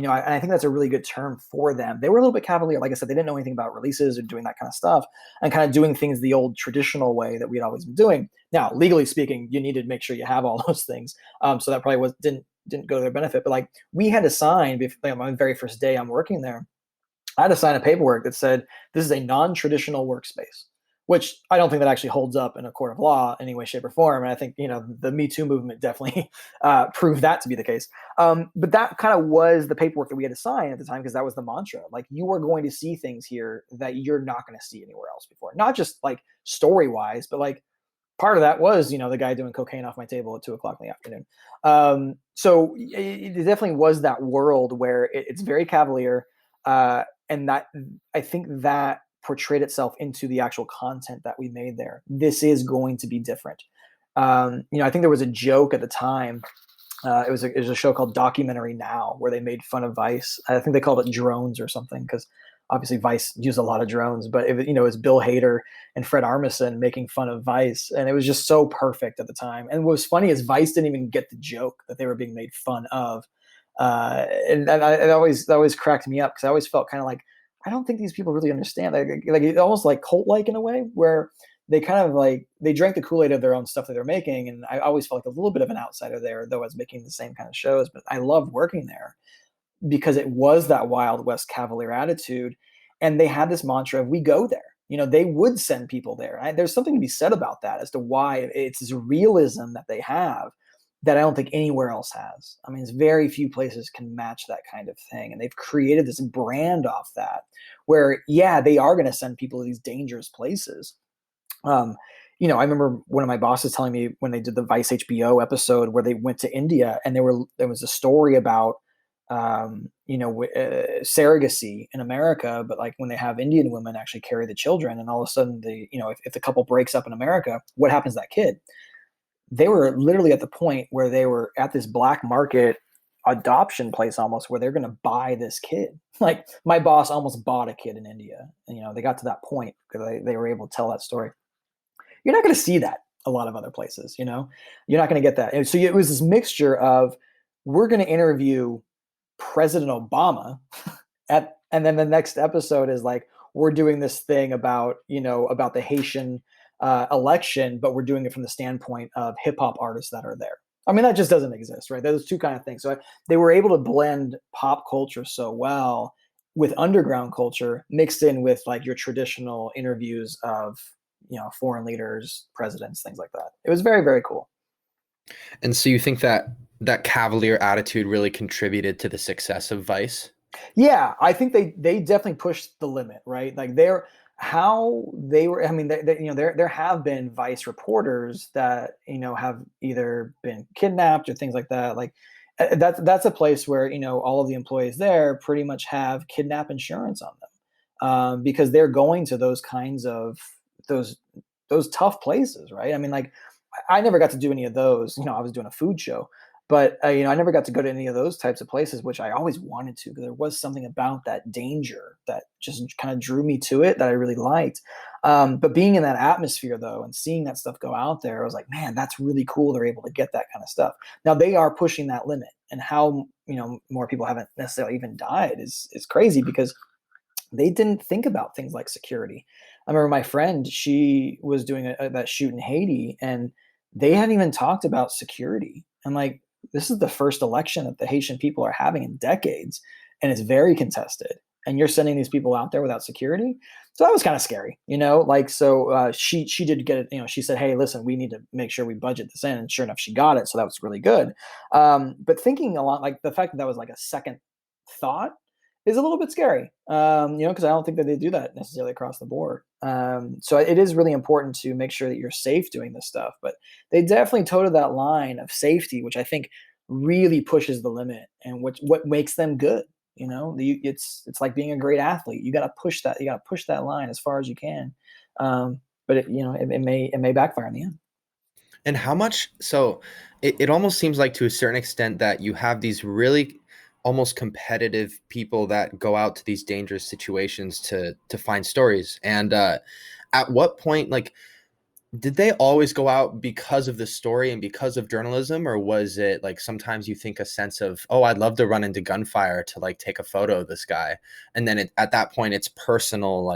I think that's a really good term for them. They were a little bit cavalier. Like I said, they didn't know anything about releases or doing that kind of stuff and kind of doing things the old traditional way that we had always been doing. Now, legally speaking, you need to make sure you have all those things. So that probably didn't go to their benefit, but like we had to sign my very first day I'm working there. I had to sign a paperwork that said this is a non-traditional workspace, which I don't think that actually holds up in a court of law in any way, shape, or form. And I think the Me Too movement definitely proved that to be the case. But that kind of was the paperwork that we had to sign at the time because that was the mantra. Like you are going to see things here that you're not going to see anywhere else before. Not just like story wise, but like part of that was the guy doing cocaine off my table at 2 o'clock in the afternoon. So it definitely was that world where it's very cavalier. And that I think that portrayed itself into the actual content that we made there. This is going to be different. I think there was a joke at the time. It was a show called Documentary Now where they made fun of Vice. I think they called it Drones or something because obviously Vice used a lot of drones. But it was Bill Hader and Fred Armisen making fun of Vice, and it was just so perfect at the time. And what was funny is Vice didn't even get the joke that they were being made fun of. And it always cracked me up because I always felt kind of like I don't think these people really understand. Like almost like cult-like in a way where they kind of like they drank the Kool-Aid of their own stuff that they're making, and I always felt like a little bit of an outsider there, though I was making the same kind of shows. But I loved working there because it was that Wild West cavalier attitude, and they had this mantra of "we go there." They would send people there. There's something to be said about that as to why it's this realism that they have that I don't think anywhere else has. I mean, it's very few places can match that kind of thing. And they've created this brand off that where, yeah, they are going to send people to these dangerous places. I remember one of my bosses telling me when they did the Vice HBO episode where they went to India and there was a story about, surrogacy in America, but like when they have Indian women actually carry the children and all of a sudden if the couple breaks up in America, what happens to that kid? They were literally at the point where they were at this black market adoption place almost where they're going to buy this kid. Like my boss almost bought a kid in India. And, they got to that point because they were able to tell that story. You're not going to see that a lot of other places, you're not going to get that. And so it was this mixture of we're going to interview President Obama and then the next episode is like, we're doing this thing about the Haitian election, but we're doing it from the standpoint of hip hop artists that are there. I mean, that just doesn't exist, right? Those two kind of things. So they were able to blend pop culture so well with underground culture mixed in with like your traditional interviews of, foreign leaders, presidents, things like that. It was very, very cool. And so you think that cavalier attitude really contributed to the success of Vice? Yeah, I think they definitely pushed the limit, right? Like there have been Vice reporters that have either been kidnapped or things like that. Like that's a place where all of the employees there pretty much have kidnap insurance on them because they're going to those kinds of those tough places, right? I mean, like I never got to do any of those. I was doing a food show. But I never got to go to any of those types of places, which I always wanted to, because there was something about that danger that just kind of drew me to it that I really liked. But being in that atmosphere, though, and seeing that stuff go out there, I was like, man, that's really cool. They're able to get that kind of stuff. Now they are pushing that limit, and how more people haven't necessarily even died is crazy because they didn't think about things like security. I remember my friend; she was doing that shoot in Haiti, and they hadn't even talked about security. And like, this is the first election that the Haitian people are having in decades, and it's very contested. And you're sending these people out there without security, so that was kind of scary, she did get it. She said, "Hey, listen, we need to make sure we budget this in," and sure enough, she got it. So that was really good. But thinking a lot, like the fact that was like a second thought is a little bit scary, because I don't think that they do that necessarily across the board. So it is really important to make sure that you're safe doing this stuff. But they definitely toted that line of safety, which I think really pushes the limit and what makes them good. It's like being a great athlete. You got to push that. You got to push that line as far as you can. But it may backfire in the end. And how much? So it almost seems like to a certain extent that you have these really almost competitive people that go out to these dangerous situations to find stories. And at what point, like, did they always go out because of the story and because of journalism, or was it like sometimes you think a sense of, oh, I'd love to run into gunfire to like take a photo of this guy, and then at that point it's personal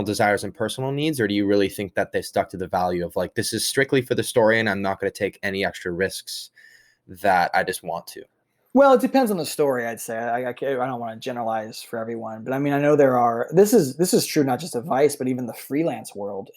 desires and personal needs? Or do you really think that they stuck to the value of like, this is strictly for the story and I'm not going to take any extra risks that I just want to? Well, it depends on the story. I'd say I don't want to generalize for everyone, but I mean I know there are. This is true not just of Vice, but even the freelance world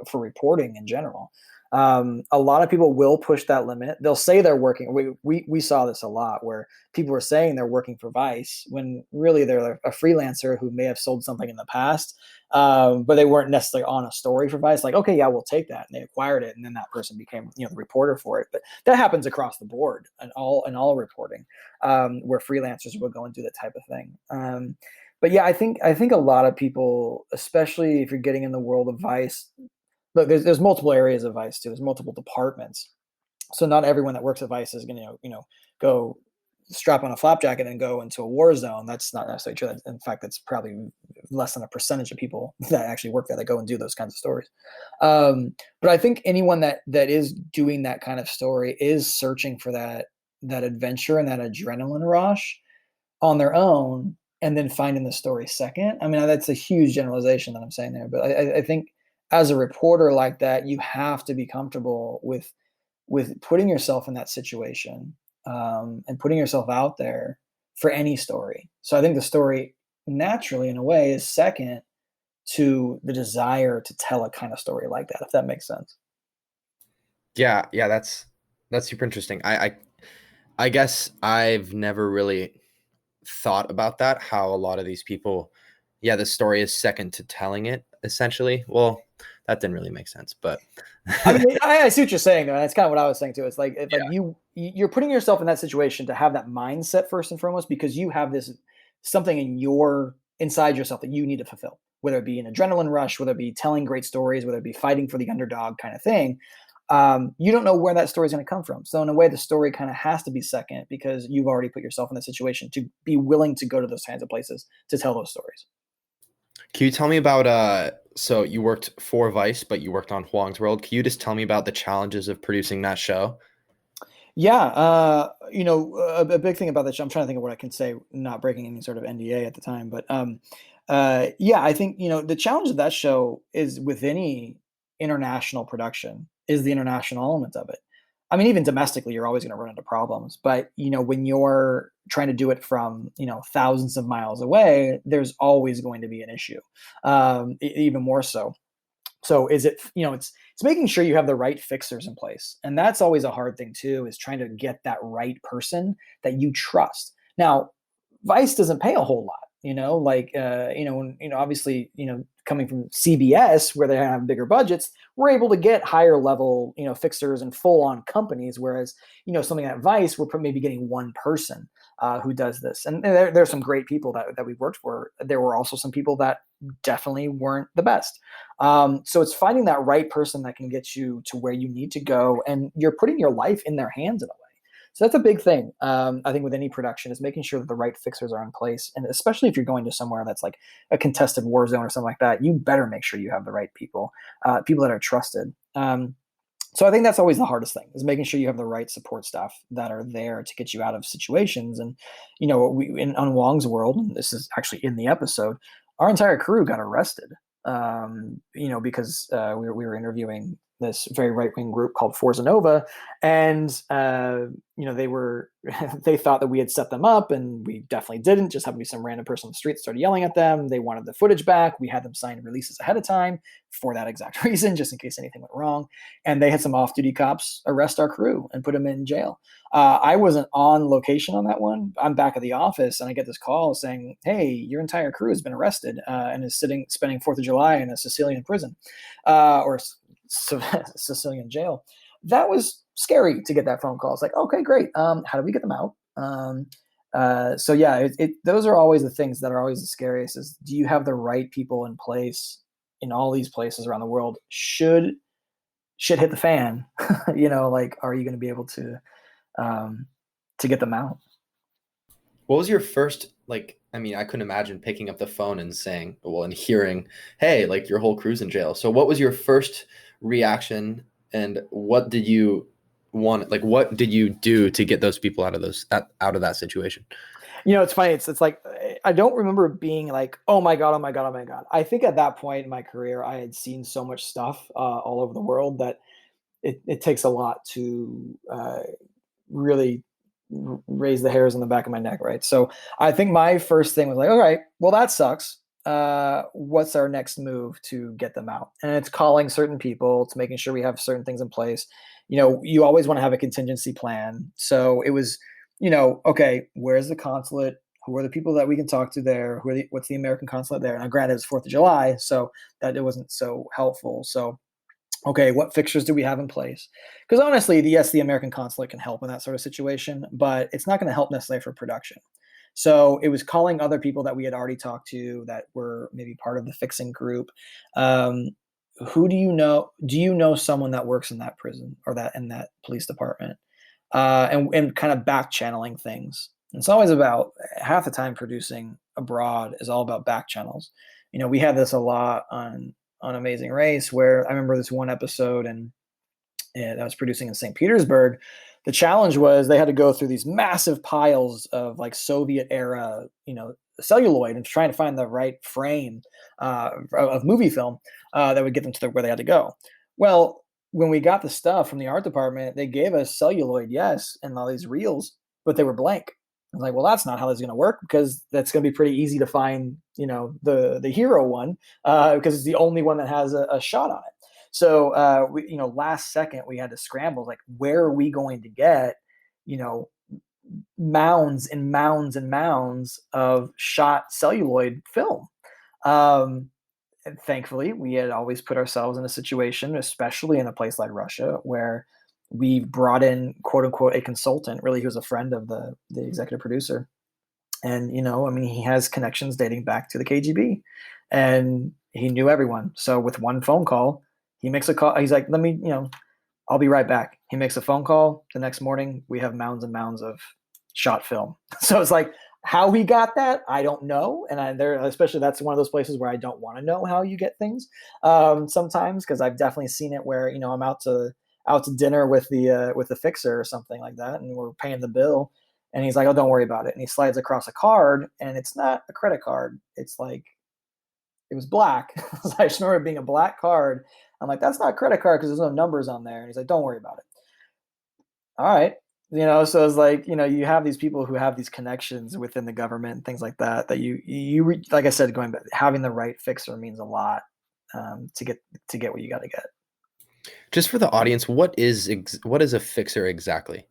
for reporting in general. A lot of people will push that limit. They'll say they're working. We saw this a lot where people were saying they're working for Vice when really they're a freelancer who may have sold something in the past, but they weren't necessarily on a story for Vice. Like, okay, yeah, we'll take that, and they acquired it, and then that person became the reporter for it. But that happens across the board and all reporting, where freelancers will go and do that type of thing. But yeah, I think a lot of people, especially if you're getting in the world of Vice, look, there's multiple areas of Vice too. There's multiple departments, so not everyone that works at Vice is going to go strap on a flap jacket and go into a war zone. That's not necessarily true. In fact, that's probably less than a percentage of people that actually work there that go and do those kinds of stories. But I think anyone that is doing that kind of story is searching for that adventure and that adrenaline rush on their own, and then finding the story second. I mean, that's a huge generalization that I'm saying there, but I think as a reporter like that, you have to be comfortable with putting yourself in that situation, and putting yourself out there for any story. So I think the story naturally, in a way, is second to the desire to tell a kind of story like that, if that makes sense. Yeah, yeah, that's super interesting. I guess I've never really thought about that. How a lot of these people, yeah, the story is second to telling it. Essentially, well, that didn't really make sense, but I mean, I see what you're saying, though. And that's kind of what I was saying too. It's like if like yeah, you're putting yourself in that situation to have that mindset first and foremost, because you have this something inside yourself that you need to fulfill, whether it be an adrenaline rush, whether it be telling great stories, whether it be fighting for the underdog kind of thing. You don't know where that story is going to come from. So in a way, the story kind of has to be second because you've already put yourself in the situation to be willing to go to those kinds of places to tell those stories. can you tell me about so you worked for Vice, but you worked on Huang's World. Can you just tell me about the challenges of producing that show? Yeah, a big thing about that show. I'm trying to think of what I can say, not breaking any sort of NDA at the time, but yeah, I think the challenge of that show is with any international production is the international element of it. I mean, even domestically, you're always going to run into problems, but when you're trying to do it from thousands of miles away, there's always going to be an issue, even more so. So is it, it's making sure you have the right fixers in place. And that's always a hard thing too, is trying to get that right person that you trust. Now, Vice doesn't pay a whole lot, obviously, coming from CBS where they have bigger budgets, we're able to get higher level, fixers and full on companies. Whereas, something at Vice, we're maybe getting one person who does this. And there's some great people that we've worked for. There were also some people that definitely weren't the best. So it's finding that right person that can get you to where you need to go, and you're putting your life in their hands in a way. So that's a big thing. I think with any production is making sure that the right fixers are in place, and especially if you're going to somewhere that's like a contested war zone or something like that, you better make sure you have the right people, people that are trusted. So I think that's always the hardest thing, is making sure you have the right support staff that are there to get you out of situations. And on Wong's World, and this is actually in the episode, our entire crew got arrested. Because we were interviewing this very right wing group called Forza Nova, and they thought that we had set them up, and we definitely didn't. Just happened to be some random person on the street that started yelling at them. They wanted the footage back. We had them sign releases ahead of time for that exact reason, just in case anything went wrong. And they had some off-duty cops arrest our crew and put them in jail. I wasn't on location on that one. I'm back at the office, and I get this call saying, "Hey, your entire crew has been arrested and is spending 4th of July in a Sicilian prison, or Sicilian jail." That was scary to get that phone call. It's like, okay, great. How do we get them out? So yeah, those are always the things that are always the scariest. Is, do you have the right people in place in all these places around the world? Should shit hit the fan, are you going to be able to get them out? What was your first, like, I mean, I couldn't imagine picking up the phone and saying, well, and hearing, hey, like your whole crew's in jail. So what was your first reaction, and what did you want, like what did you do to get those people out of that situation? It's funny. It's like, I don't remember being like, oh my God, oh my God, oh my God. I think at that point in my career, I had seen so much stuff all over the world that it takes a lot to really raise the hairs on the back of my neck, right? So I think my first thing was like, all right, well that sucks. What's our next move to get them out? And it's calling certain people, it's making sure we have certain things in place. You always want to have a contingency plan. So it was, okay, where's the consulate? Who are the people that we can talk to there? What's the American consulate there? Now, granted, it's 4th of July, so that it wasn't so helpful. So okay, what fixtures do we have in place? Because honestly, yes, the American consulate can help in that sort of situation, but it's not going to help necessarily for production. So it was calling other people that we had already talked to that were maybe part of the fixing group. Um, who do you know? Do you know someone that works in that prison or that in that police department? And kind of back channeling things. It's always about half the time producing abroad is all about back channels. We had this a lot on Amazing Race, where I remember this one episode and I was producing in St. Petersburg. The challenge was they had to go through these massive piles of like Soviet era, celluloid and trying to find the right frame of movie film that would get them to where they had to go. Well, when we got the stuff from the art department, they gave us celluloid, yes, and all these reels, but they were blank. I was like, well, that's not how this is going to work because that's going to be pretty easy to find, the hero one because it's the only one that has a shot on it. So, last second we had to scramble. Like, where are we going to get, mounds and mounds and mounds of shot celluloid film? And thankfully, we had always put ourselves in a situation, especially in a place like Russia, where we brought in quote unquote a consultant. Really, he was a friend of the executive producer, and he has connections dating back to the KGB, and he knew everyone. So with one phone call, he makes a call. He's like, "Let me, I'll be right back." He makes a phone call. The next morning, we have mounds and mounds of shot film. So it's like how he got that, I don't know. And especially that's one of those places where I don't want to know how you get things sometimes because I've definitely seen it where I'm out to dinner with the fixer or something like that, and we're paying the bill, and he's like, "Oh, don't worry about it." And he slides across a card, and it's not a credit card. It's like it was black. So I just remember it being a black card. I'm like, "That's not a credit card because there's no numbers on there." And he's like, "Don't worry about it." All right. So it's like, you have these people who have these connections within the government and things like that, that like I said, going back, having the right fixer means a lot to get what you got to get. Just for the audience, what is a fixer exactly?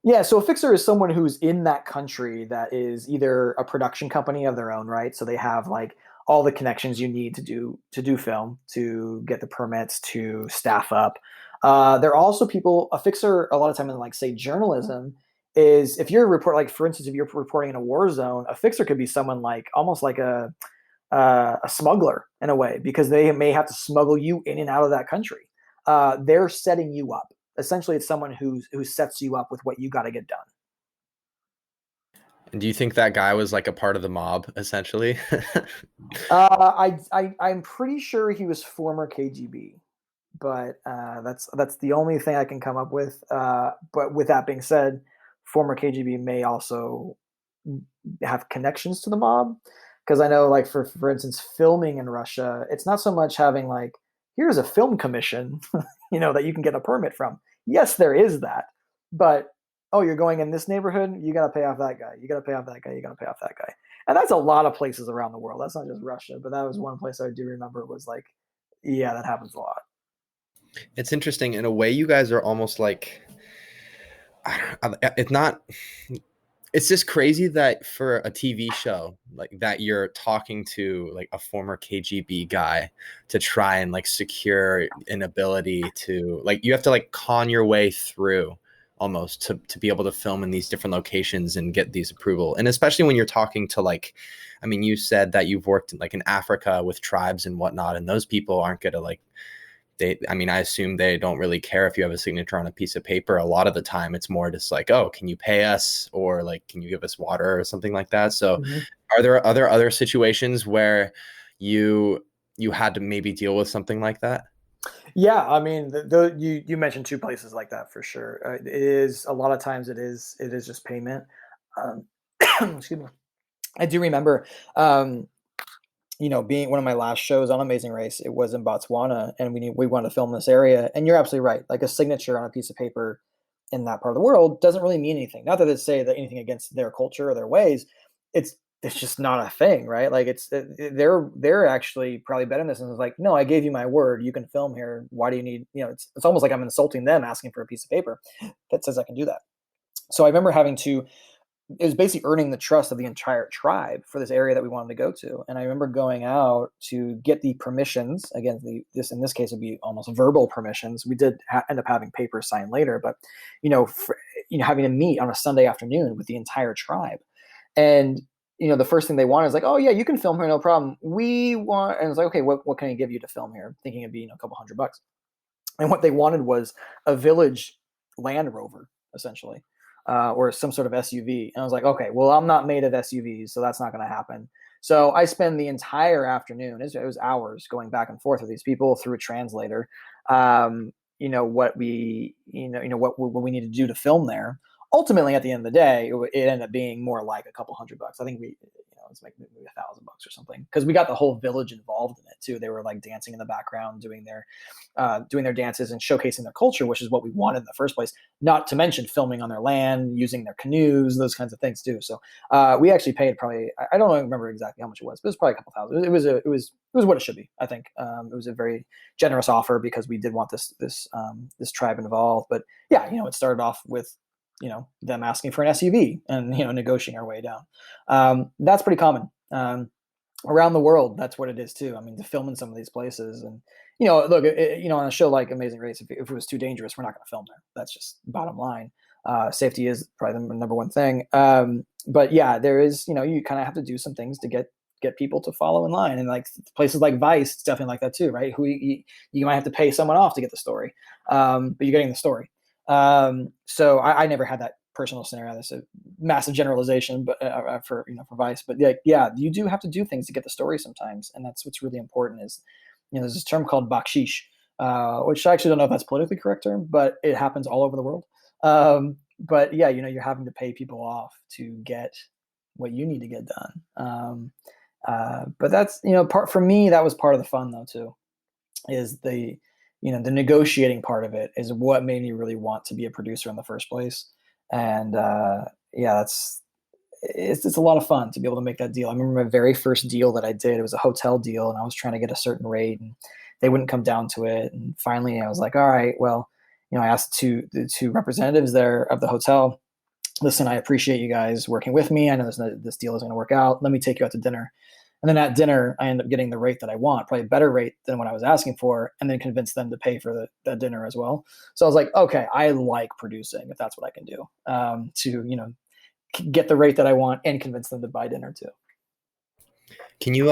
Yeah, so a fixer is someone who's in that country that is either a production company of their own, right? So they have like all the connections you need to do film, to get the permits, to staff up. There are also people. A fixer, a lot of time in like say journalism, is if you're like for instance, if you're reporting in a war zone, a fixer could be someone like almost like a smuggler in a way because they may have to smuggle you in and out of that country. They're setting you up. Essentially, it's someone who sets you up with what you got to get done. And do you think that guy was like a part of the mob, essentially? I'm pretty sure he was former KGB, but that's the only thing I can come up with. But with that being said, former KGB may also have connections to the mob because I know, like for instance, filming in Russia, it's not so much having like here's a film commission, that you can get a permit from. Yes, there is that, but oh, you're going in this neighborhood, you got to pay off that guy, you got to pay off that guy, you got to pay off that guy, and that's a lot of places around the world. That's not just Russia, but that was one place I do remember was like, yeah, that happens a lot. It's interesting in a way. You guys are almost like, it's not. It's just crazy that for a TV show like that, you're talking to like a former KGB guy to try and like secure an ability to like you have to like con your way through almost to be able to film in these different locations and get these approval. And especially when you're talking to like, I mean, you said that you've worked like in Africa with tribes and whatnot, and those people aren't going to like I mean, I assume they don't really care if you have a signature on a piece of paper. A lot of the time it's more just like, oh, can you pay us, or like, can you give us water or something like that? So Mm-hmm. are there other situations where you had to maybe deal with something like that? Yeah, I mean, you mentioned two places like that for sure. It is a lot of times it is just payment. Um, excuse me. I do remember, being one of my last shows on Amazing Race. It was in Botswana, and we wanted to film this area. And you're absolutely right. Like a signature on a piece of paper in that part of the world doesn't really mean anything. Not that they say that anything against their culture or their ways. It's it's just not a thing, right? Like they're actually probably better in this, and it's like, no, I gave you my word. You can film here. Why do you need? It's almost like I'm insulting them asking for a piece of paper that says I can do that. So I remember having to it was basically earning the trust of the entire tribe for this area that we wanted to go to. And I remember going out to get the permissions. Again, this in this case would be almost verbal permissions. We did end up having papers signed later, but having to meet on a Sunday afternoon with the entire tribe, and the first thing they want is like, oh yeah, you can film here, no problem. We want, and it's like, okay, what can I give you to film here? Thinking it'd be a couple $100. And what they wanted was a village Land Rover, essentially, or some sort of SUV. And I was like, okay, well, I'm not made of SUVs, so that's not going to happen. So I spend the entire afternoon, it was hours going back and forth with these people through a translator. What what we need to do to film there. Ultimately, at the end of the day, it ended up being more like a couple $100. I think it's like maybe $1,000 or something, because we got the whole village involved in it too. They were like dancing in the background, doing their dances and showcasing their culture, which is what we wanted in the first place. Not to mention filming on their land, using their canoes, those kinds of things too. So we actually paid probably, I don't remember exactly how much it was, but it was probably a couple thousand. It was what it should be. I think it was a very generous offer because we did want this tribe involved. But yeah, it started off with them asking for an SUV and negotiating our way down. That's pretty common around the world. That's what it is too. I mean, to film in some of these places, and look, on a show like Amazing Race, if it was too dangerous, we're not going to film there. That's just bottom line. Safety is probably the number one thing. But yeah, there is, you kind of have to do some things to get people to follow in line, and like places like Vice, it's definitely like that too, right? You might have to pay someone off to get the story, but you're getting the story. So I never had that personal scenario. That's a massive generalization, but for Vice. But yeah, you do have to do things to get the story sometimes, and that's what's really important. Is there's this term called bakshish, which I actually don't know if that's politically correct term, but it happens all over the world. But yeah, you're having to pay people off to get what you need to get done. But that's part for me. That was part of the fun though too. Is the negotiating part of it is what made me really want to be a producer in the first place. And yeah, it's a lot of fun to be able to make that deal. I remember my very first deal that I did, it was a hotel deal, and I was trying to get a certain rate, and they wouldn't come down to it. And finally I was like, all right, well, I asked the two representatives there of the hotel, listen, I appreciate you guys working with me. I know this deal is going to work out. Let me take you out to dinner. And then at dinner, I end up getting the rate that I want, probably a better rate than what I was asking for, and then convince them to pay for that dinner as well. So I was like, okay, I like producing if that's what I can do to get the rate that I want and convince them to buy dinner too. Can you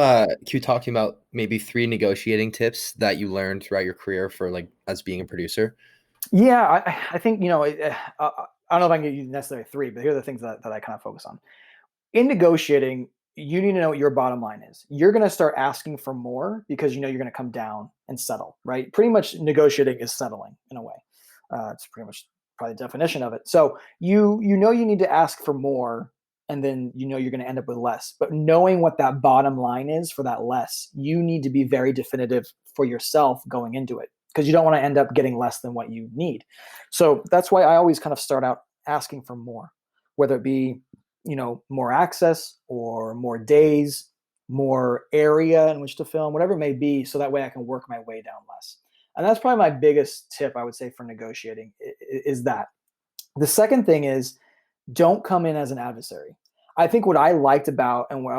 talk to me about maybe 3 negotiating tips that you learned throughout your career for like as being a producer? Yeah, I think I don't know if I can give you necessarily 3, but here are the things that I kind of focus on in negotiating. You need to know what your bottom line is. You're going to start asking for more because you're going to come down and settle, right? Pretty much negotiating is settling in a way. It's pretty much probably the definition of it. So you need to ask for more, and then you're going to end up with less. But knowing what that bottom line is for that less, you need to be very definitive for yourself going into it, because you don't want to end up getting less than what you need. So that's why I always kind of start out asking for more, whether it be more access or more days, more area in which to film, whatever it may be, so that way I can work my way down less. And that's probably my biggest tip, I would say, for negotiating is that. The second thing is, don't come in as an adversary. I think what I liked about and what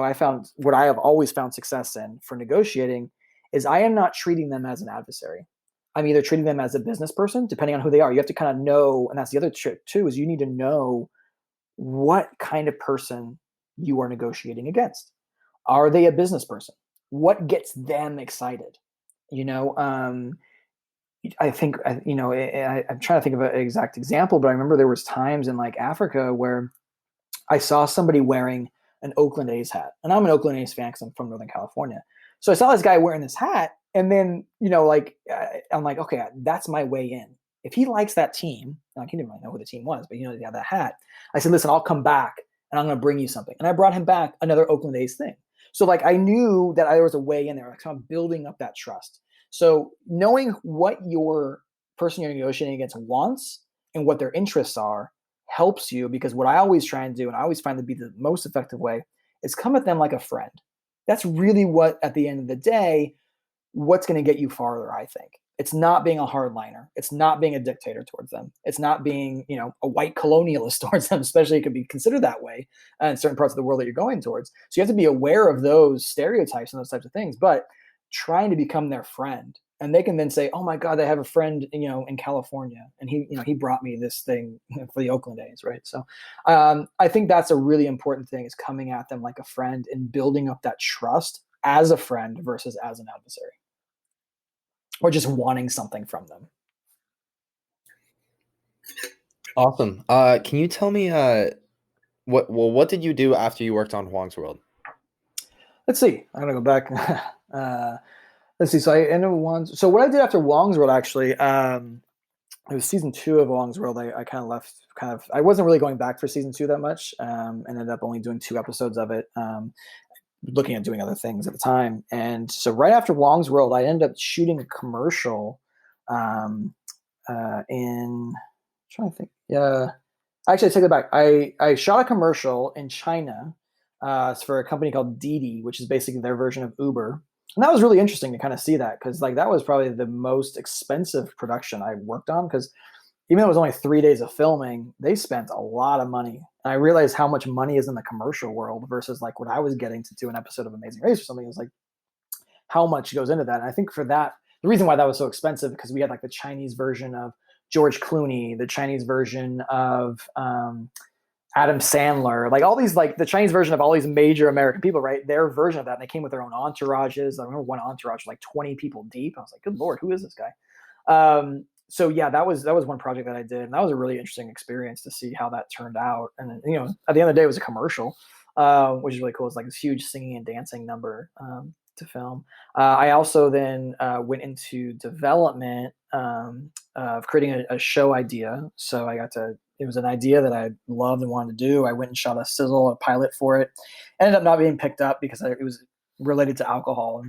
I have always found success in for negotiating is I am not treating them as an adversary. I'm either treating them as a business person, depending on who they are. You have to kind of know, and that's the other trick too, is you need to know what kind of person you are negotiating against. Are they a business person? What gets them excited? I think, I'm trying to think of an exact example, but I remember there was times in like Africa where I saw somebody wearing an Oakland A's hat, and I'm an Oakland A's fan because I'm from Northern California. So I saw this guy wearing this hat, and then, I'm like, okay, that's my way in. If he likes that team, like he didn't really know who the team was, but he had that hat. I said, listen, I'll come back and I'm going to bring you something. And I brought him back another Oakland A's thing. So like I knew that there was a way in there, like kind of building up that trust. So knowing what your person you're negotiating against wants and what their interests are helps you, because what I always try and do, and I always find to be the most effective way, is come at them like a friend. That's really what, at the end of the day, what's going to get you farther, I think. It's not being a hardliner. It's not being a dictator towards them. It's not being, a white colonialist towards them, especially it could be considered that way in certain parts of the world that you're going towards. So you have to be aware of those stereotypes and those types of things, but trying to become their friend. And they can then say, "Oh my God, I have a friend, in California, and he brought me this thing for the Oakland A's," right? So, I think that's a really important thing, is coming at them like a friend and building up that trust as a friend versus as an adversary, or just wanting something from them. Awesome. Can you tell me what did you do after you worked on Huang's World? Let's see. I'm gonna go back. Let's see. So I ended with Wong's. So what I did after Wong's World, actually, it was season 2 of Wong's World. I kind of left. I wasn't really going back for season 2 that much. Ended up only doing 2 episodes of it. Looking at doing other things at the time. And so right after Wong's World, I ended up shooting a commercial. I'm trying to think. Yeah, actually, I take it back. I shot a commercial in China for a company called Didi, which is basically their version of Uber. And that was really interesting to kind of see that, because that was probably the most expensive production I worked on, because even though it was only 3 days of filming, they spent a lot of money. And I realized how much money is in the commercial world versus like what I was getting to do an episode of Amazing Race or something. It was like how much goes into that. And I think for that, the reason why that was so expensive, because we had like the Chinese version of George Clooney, the Chinese version of Adam Sandler, like all these, like the Chinese version of all these major American people, right? Their version of that. And they came with their own entourages. I remember one entourage was like 20 people deep. I was like, good Lord, who is this guy? So yeah, that was one project that I did. And that was a really interesting experience to see how that turned out. And at the end of the day, it was a commercial, which is really cool. It's like this huge singing and dancing number to film. I also then went into development of creating a show idea. So it was an idea that I loved and wanted to do. I went and shot a pilot for it. Ended up not being picked up because it was related to alcohol,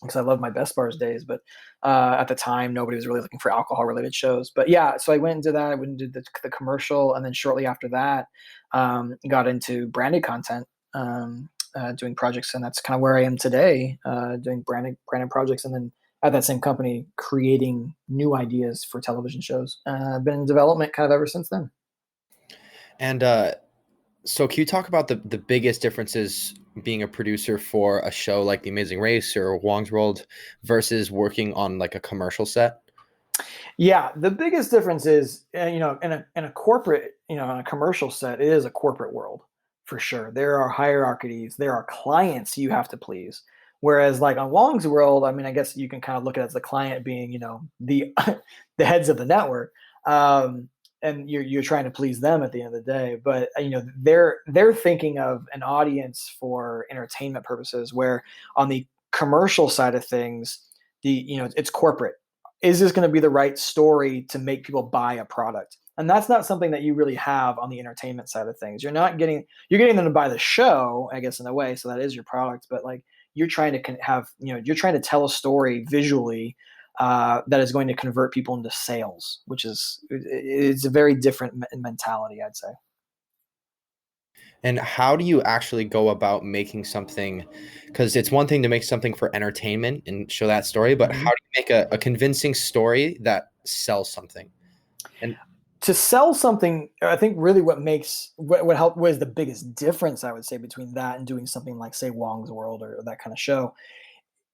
because I love my Best Bars days. But at the time, nobody was really looking for alcohol related shows. But yeah, so I went into that. I went and did the commercial. And then shortly after that, got into branded content, doing projects. And that's kind of where I am today, doing branded projects. And then at that same company, creating new ideas for television shows. I've been in development kind of ever since then. And so can you talk about the biggest differences being a producer for a show like The Amazing Race or Huang's World versus working on like a commercial set? Yeah, the biggest difference is, in a corporate, in a commercial set, it is a corporate world for sure. There are hierarchies, there are clients you have to please. Whereas like on Wong's World, I mean, I guess you can kind of look at it as the client being, the the heads of the network. And you're trying to please them at the end of the day. But they're thinking of an audience for entertainment purposes, where on the commercial side of things, it's corporate. Is this going to be the right story to make people buy a product? And that's not something that you really have on the entertainment side of things. You're getting them to buy the show, I guess, in a way. So that is your product, but like you're trying to you're trying to tell a story visually that is going to convert people into sales, which it's a very different mentality, I'd say. And how do you actually go about making something? Because it's one thing to make something for entertainment and show that story, but how do you make a convincing story that sells something? And to sell something, I think really what was the biggest difference, I would say, between that and doing something like, say, Wong's World or that kind of show,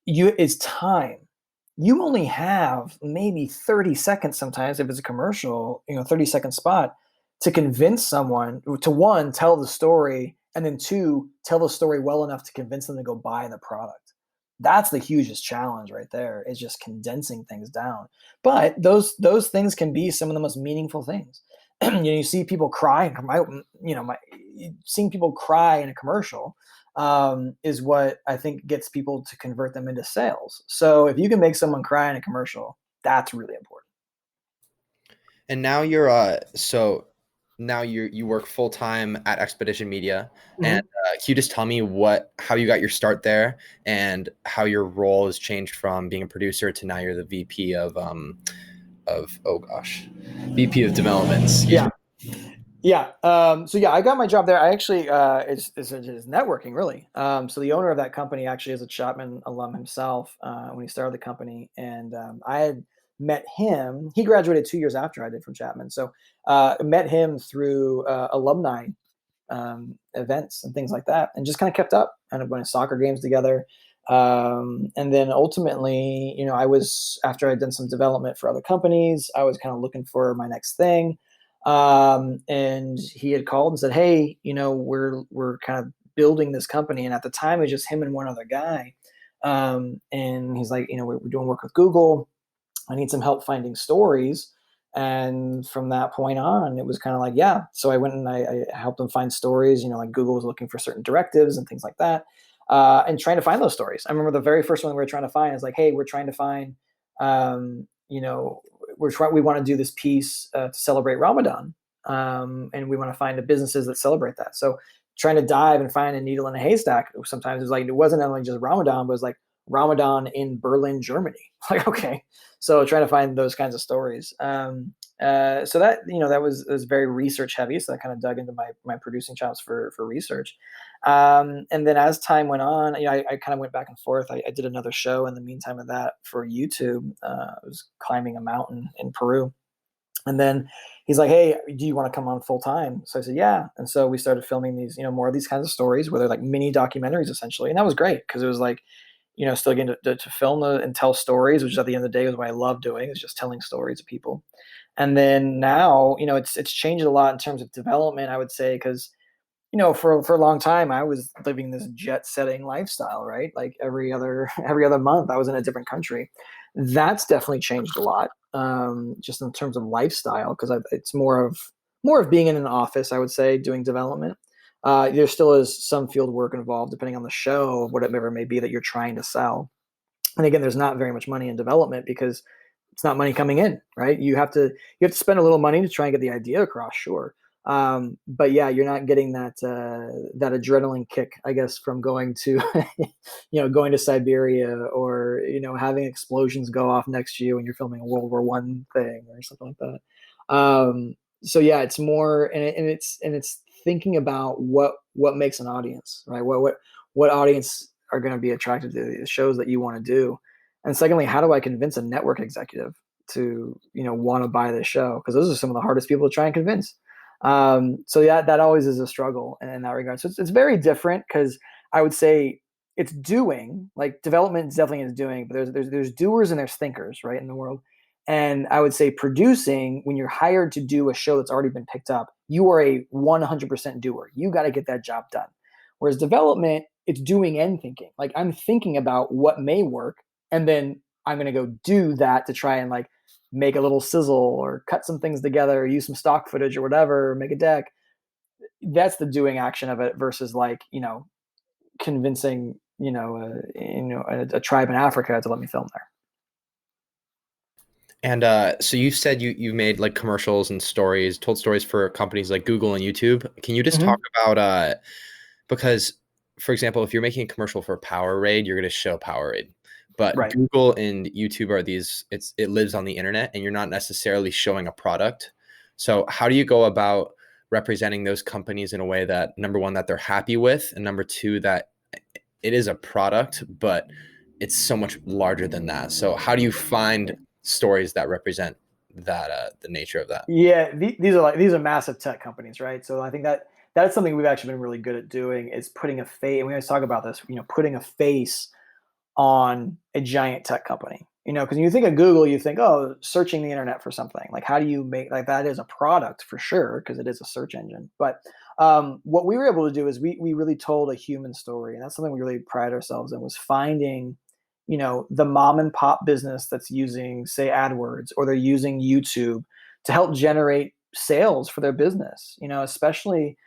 is time. You only have maybe 30 seconds sometimes, if it's a commercial, 30-second spot, to convince someone to, one, tell the story, and then two, tell the story well enough to convince them to go buy the product. That's the hugest challenge right there, is just condensing things down. But those things can be some of the most meaningful things. You see people cry, seeing people cry in a commercial is what I think gets people to convert them into sales. So if you can make someone cry in a commercial, that's really important. and now you work full time at Expedition Media, and can you just tell me how you got your start there and how your role has changed from being a producer to now you're the VP of of, oh gosh, VP of development. Excuse Yeah. me. Yeah. So yeah, I got my job there. I actually, it's networking really. So the owner of that company actually is a Chapman alum himself, when he started the company. And, I had met him, he graduated 2 years after I did from Chapman. So, met him through, alumni, events and things like that, and just kind of kept up and went to soccer games together. And then ultimately, I was, after I'd done some development for other companies, I was kind of looking for my next thing. And he had called and said, "Hey, we're kind of building this company." And at the time, it was just him and one other guy. And he's like, we're doing work with Google. I need some help finding stories. And from that point on, it was kind of like, yeah. So I went and I helped them find stories, like Google was looking for certain directives and things like that, and trying to find those stories. I remember the very first one we were trying to find is like, hey, we're trying to find, um, you know, we want to do this piece, to celebrate Ramadan. And we want to find the businesses that celebrate that. So trying to dive and find a needle in a haystack, sometimes it wasn't only just Ramadan, but it was like Ramadan in Berlin, Germany. Like, okay. So trying to find those kinds of stories. So that, that was very research heavy. So I kind of dug into my producing chops for research. And then as time went on, I kind of went back and forth. I did another show in the meantime of that for YouTube. I was climbing a mountain in Peru. And then he's like, "Hey, do you want to come on full time?" So I said, "Yeah." And so we started filming these, more of these kinds of stories where they're like mini documentaries essentially. And that was great because it was like, still getting to film and tell stories, which at the end of the day was what I love doing, is just telling stories of people. And then now, it's changed a lot in terms of development, I would say, because for a long time I was living this jet setting lifestyle, right? Like every other month I was in a different country. That's definitely changed a lot, just in terms of lifestyle, because it's more of being in an office, I would say, doing development. There still is some field work involved, depending on the show, whatever it may be that you're trying to sell. And again, there's not very much money in development because it's not money coming in, right? You have to spend a little money to try and get the idea across, sure. But yeah, you're not getting that adrenaline kick, I guess, from going to going to Siberia, or having explosions go off next to you when you're filming a World War I thing or something like that. So yeah, it's more, and it's thinking about what makes an audience, right? What audience are going to be attracted to the shows that you want to do, and secondly, how do I convince a network executive to want to buy this show? Because those are some of the hardest people to try and convince. So yeah, that always is a struggle in that regard. So it's very different, because I would say it's doing, like, development definitely is doing, but there's doers and there's thinkers, right, in the world. And I would say producing, when you're hired to do a show that's already been picked up, you are a 100% doer. You got to get that job done. Whereas development, it's doing and thinking. Like, I'm thinking about what may work, and then I'm going to go do that to try and, like, make a little sizzle or cut some things together, or use some stock footage or whatever, or make a deck. That's the doing action of it, versus, like, convincing, a tribe in Africa to let me film there. And so you said you made like commercials and stories, told stories for companies like Google and YouTube. Can you just talk Mm-hmm. about because, for example, if you're making a commercial for Powerade, you're going to show Powerade. But Right. Google and YouTube are it lives on the internet, and you're not necessarily showing a product. So how do you go about representing those companies in a way that, number one, that they're happy with, and number two, that it is a product, but it's so much larger than that. So how do you find stories that represent that, the nature of that? Yeah, these are massive tech companies, right? So I think that's something we've actually been really good at doing, is putting a face. And we always talk about this, putting a face on a giant tech company. Because when you think of Google, you think, oh, searching the internet for something. Like, how do you make, like, that is a product for sure, because it is a search engine. But what we were able to do is we really told a human story, and that's something we really pride ourselves in, was finding, the mom and pop business that's using, say, AdWords, or they're using YouTube to help generate sales for their business. Especially,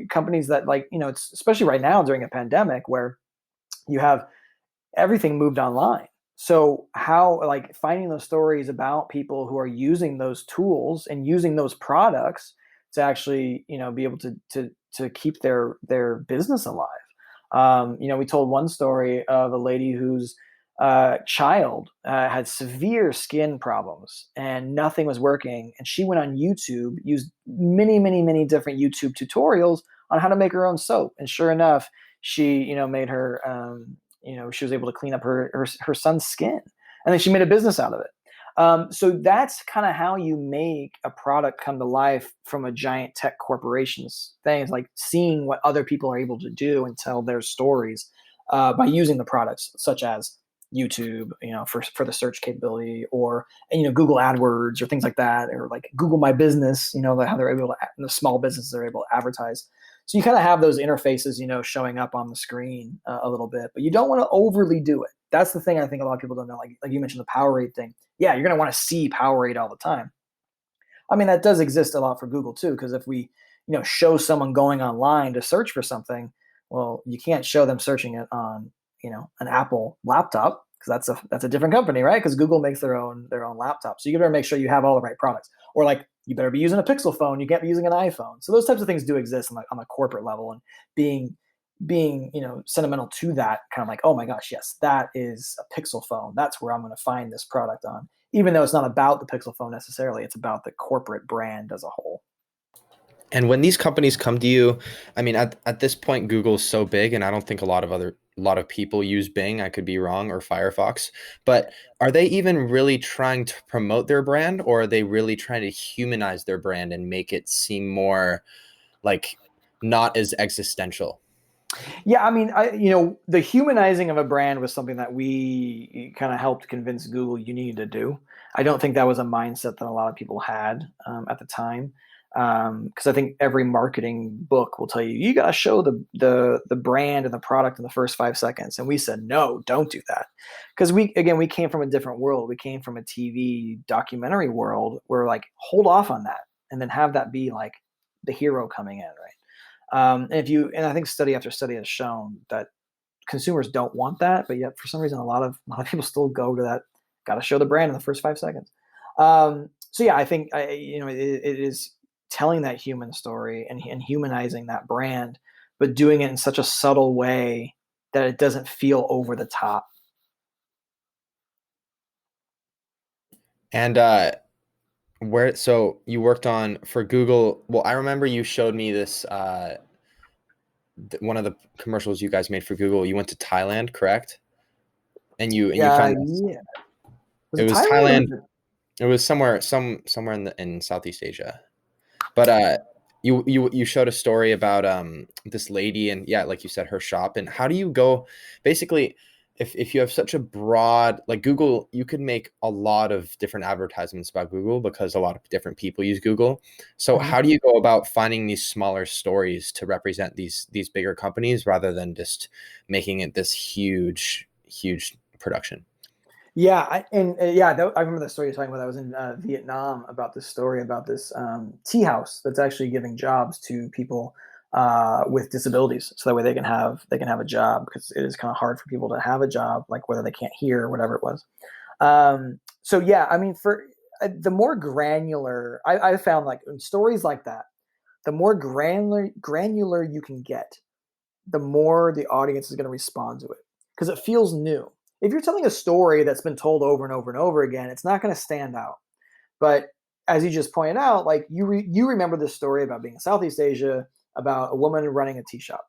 companies that, like, it's especially right now during a pandemic where you have everything moved online. So how, like, finding those stories about people who are using those tools and using those products to actually, be able to keep their business alive. We told one story of a lady who's child had severe skin problems and nothing was working. And she went on YouTube, used many, many, many different YouTube tutorials on how to make her own soap. And sure enough, she, made her, she was able to clean up her son's skin. And then she made a business out of it. So that's kind of how you make a product come to life from a giant tech corporation's things, like seeing what other people are able to do and tell their stories by using the products, such as YouTube, for the search capability, or Google AdWords or things like that, or like Google My Business, how they're able to, the small businesses are able to advertise. So you kind of have those interfaces, showing up on the screen a little bit, but you don't want to overly do it. That's the thing I think a lot of people don't know. Like you mentioned the Powerade thing. Yeah, you're going to want to see Powerade all the time. I mean, that does exist a lot for Google too, because if we, show someone going online to search for something, well, you can't show them searching it on, an Apple laptop, because that's a different company, right? Because Google makes their own laptop. So you better make sure you have all the right products. Or like you better be using a Pixel phone. You can't be using an iPhone. So those types of things do exist on the corporate level, and being sentimental to that, kind of like, oh my gosh, yes, that is a Pixel phone. That's where I'm going to find this product on, even though it's not about the Pixel phone necessarily. It's about the corporate brand as a whole. And when these companies come to you, I mean, at this point, Google's so big, and I don't think a lot of people use Bing. I could be wrong, or Firefox. But are they even really trying to promote their brand, or are they really trying to humanize their brand and make it seem more like not as existential? Yeah, I mean, the humanizing of a brand was something that we kind of helped convince Google you needed to do. I don't think that was a mindset that a lot of people had at the time, because I think every marketing book will tell you got to show the brand and the product in the first 5 seconds. And we said no, don't do that, because we came from a different world. We came from a TV documentary world where, like, hold off on that and then have that be like the hero coming in, right? And I think study after study has shown that consumers don't want that, but yet for some reason a lot of people still go to that. Got to show the brand in the first 5 seconds. So yeah, I think it is telling that human story and humanizing that brand, but doing it in such a subtle way that it doesn't feel over the top. And so you worked on for Google. Well, I remember you showed me this one of the commercials you guys made for Google. You went to Thailand, correct? And you found this. Yeah. It was Thailand. It was somewhere in Southeast Asia. But you showed a story about this lady, and yeah, like you said, her shop. And how do you go, basically, if you have such a broad, like Google, you could make a lot of different advertisements about Google because a lot of different people use Google. So how do you go about finding these smaller stories to represent these bigger companies rather than just making it this huge production? Yeah, I remember the story you're talking about. I was in Vietnam about this story about this tea house that's actually giving jobs to people with disabilities, so that way they can have a job, because it is kind of hard for people to have a job, like whether they can't hear or whatever it was. So yeah, I mean, for the more granular, I found, like, in stories like that, the more granular you can get, the more the audience is going to respond to it, because it feels new. If you're telling a story that's been told over and over and over again, it's not going to stand out. But as you just pointed out, like, you remember this story about being in Southeast Asia, about a woman running a tea shop.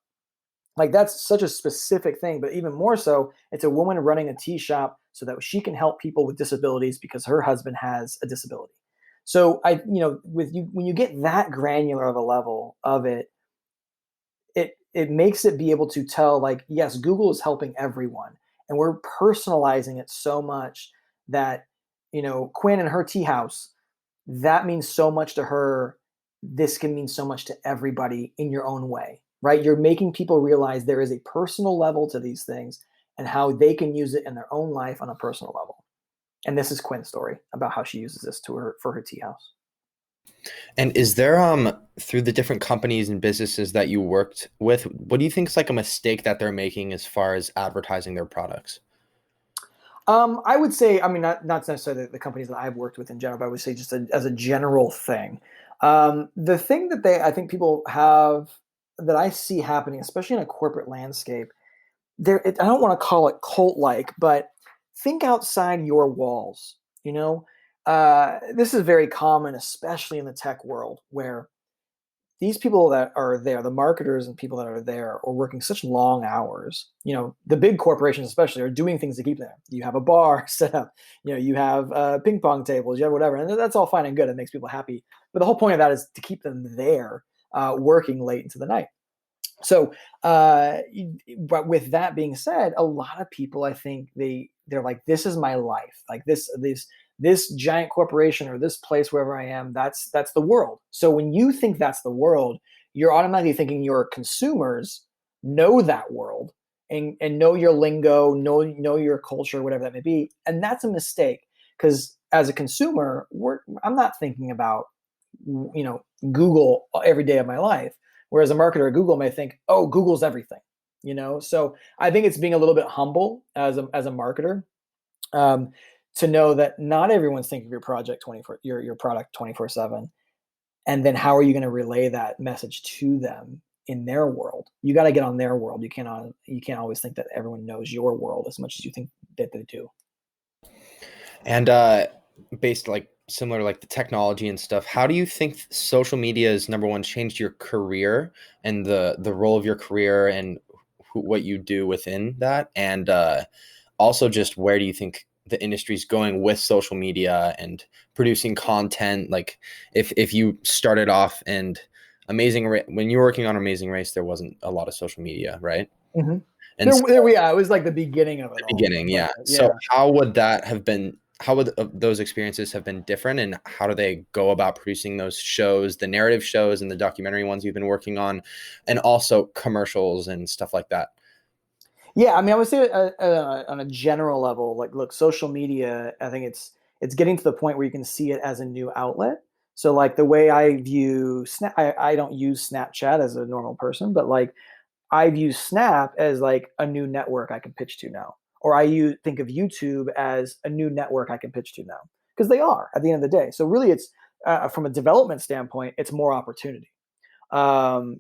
Like, that's such a specific thing, but even more so, it's a woman running a tea shop so that she can help people with disabilities because her husband has a disability. So when you get that granular of a level of it, it makes it be able to tell, like, yes, Google is helping everyone, and we're personalizing it so much that, Quinn and her tea house, that means so much to her. This can mean so much to everybody in your own way, right? You're making people realize there is a personal level to these things and how they can use it in their own life on a personal level. And this is Quinn's story about how she uses this for her tea house. And is there through the different companies and businesses that you worked with, what do you think is like a mistake that they're making as far as advertising their products? I would say, I mean, not necessarily the companies that I've worked with in general, but I would say just as a general thing. The thing that I think people have, that I see happening, especially in a corporate landscape, I don't want to call it cult-like, but think outside your walls. You know, this is very common, especially in the tech world, where these people that are there, the marketers and people that are there, are working such long hours. You know, the big corporations especially are doing things to keep them. You have a bar set up, you know, you have ping pong tables, you have whatever, and that's all fine and good. It makes people happy, but the whole point of that is to keep them there, working late into the night. So, but with that being said, a lot of people, I think they're like, this is my life. Like this giant corporation or this place wherever I am, that's the world. So when you think that's the world, you're automatically thinking your consumers know that world and know your lingo, know your culture, whatever that may be. And that's a mistake, because as a consumer, I'm not thinking about, you know, Google every day of my life. Whereas a marketer at Google may think, oh, Google's everything, you know? So I think it's being a little bit humble as a marketer, to know that not everyone's thinking of your project 24, your product 24/7. And then how are you going to relay that message to them in their world? You got to get on their world. You can't always think that everyone knows your world as much as you think that they do. And based like similar like the technology and stuff, how do you think social media has, number one, changed your career and the role of your career and what you do within that, and also just where do you think the industry is going with social media and producing content? Like if you started off and when you were working on Amazing Race, there wasn't a lot of social media, right? Mm-hmm. And so, Yeah, it was like the beginning of it all. beginning, yeah. So how would that have been? How would those experiences have been different, and how do they go about producing those shows, the narrative shows and the documentary ones you've been working on, and also commercials and stuff like that? Yeah, I mean, I would say on a general level, like, look, social media, I think it's getting to the point where you can see it as a new outlet. So, like, the way I view Snap, I don't use Snapchat as a normal person, but like I view Snap as like a new network I can pitch to now, or think of YouTube as a new network I can pitch to now, because they are at the end of the day. So really, it's from a development standpoint, it's more opportunity. You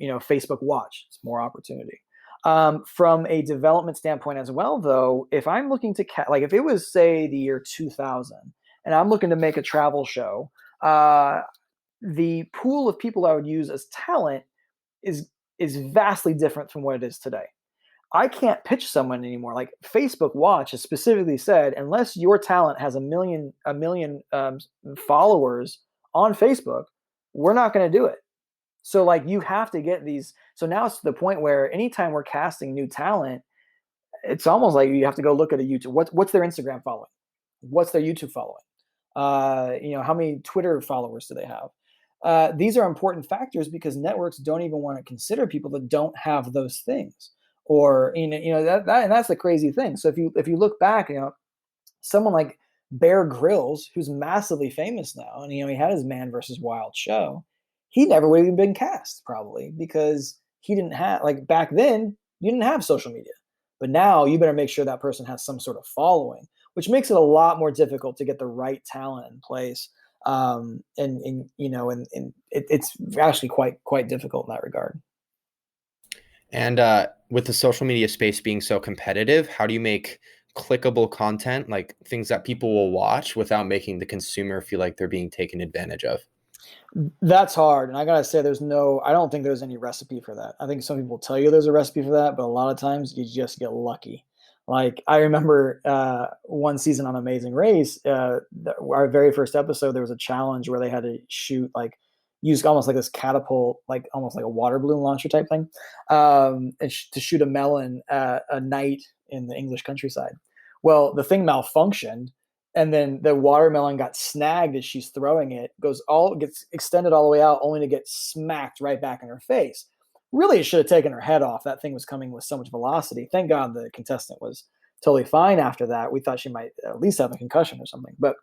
know, Facebook Watch, it's more opportunity. From a development standpoint as well, though, if I'm looking to like if it was say the year 2000 and I'm looking to make a travel show, the pool of people I would use as talent is vastly different from what it is today. I can't pitch someone anymore. Like Facebook Watch has specifically said, unless your talent has a million followers on Facebook, we're not going to do it. So like you have to get these. So now it's to the point where anytime we're casting new talent, it's almost like you have to go look at a YouTube. What's their Instagram following? What's their YouTube following? You know, how many Twitter followers do they have? These are important factors because networks don't even want to consider people that don't have those things. Or that and that's the crazy thing. So if you look back, you know, someone like Bear Grylls, who's massively famous now, and you know he had his Man versus Wild show, he never would have even been cast probably because he didn't have, like, back then you didn't have social media, but now you better make sure that person has some sort of following, which makes it a lot more difficult to get the right talent in place. And you know, and it's actually quite difficult in that regard. And with the social media space being so competitive, how do you make clickable content, like things that people will watch without making the consumer feel like they're being taken advantage of? That's hard. And I gotta say, I don't think there's any recipe for that. I think some people tell you there's a recipe for that, but a lot of times you just get lucky. Like I remember one season on Amazing Race, our very first episode, there was a challenge where they had to use almost like this catapult, like almost like a water balloon launcher type thing, to shoot a melon a night in the English countryside. Well, the thing malfunctioned, and then the watermelon got snagged as she's throwing it, gets extended all the way out, only to get smacked right back in her face. Really, it should have taken her head off. That thing was coming with so much velocity. Thank God the contestant was totally fine after that. We thought she might at least have a concussion or something. But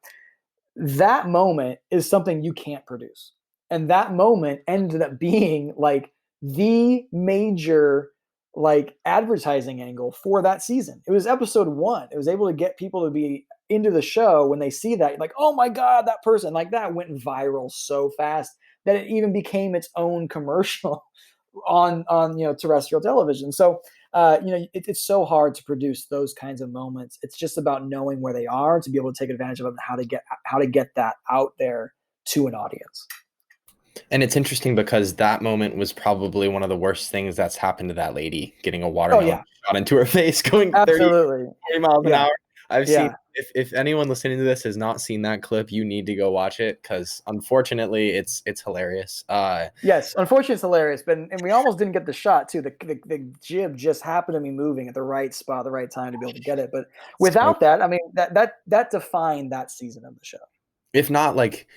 that moment is something you can't produce. And that moment ended up being like the major like advertising angle for that season. It was episode 1. It was able to get people to be into the show when they see that, like, oh my God, that person, like, that went viral so fast that it even became its own commercial on terrestrial television. So it's so hard to produce those kinds of moments. It's just about knowing where they are to be able to take advantage of them, and how to get that out there to an audience. And it's interesting because that moment was probably one of the worst things that's happened to that lady, getting a Oh watermelon yeah, shot into her face going 30, absolutely. 40 miles an Yeah, hour. I've seen, yeah. if anyone listening to this has not seen that clip, you need to go watch it because unfortunately it's hilarious. Yes, unfortunately, it's hilarious, but and we almost didn't get the shot too. The jib just happened to be moving at the right spot, the right time to be able to get it. But So without that, I mean, that defined that season of the show. if not like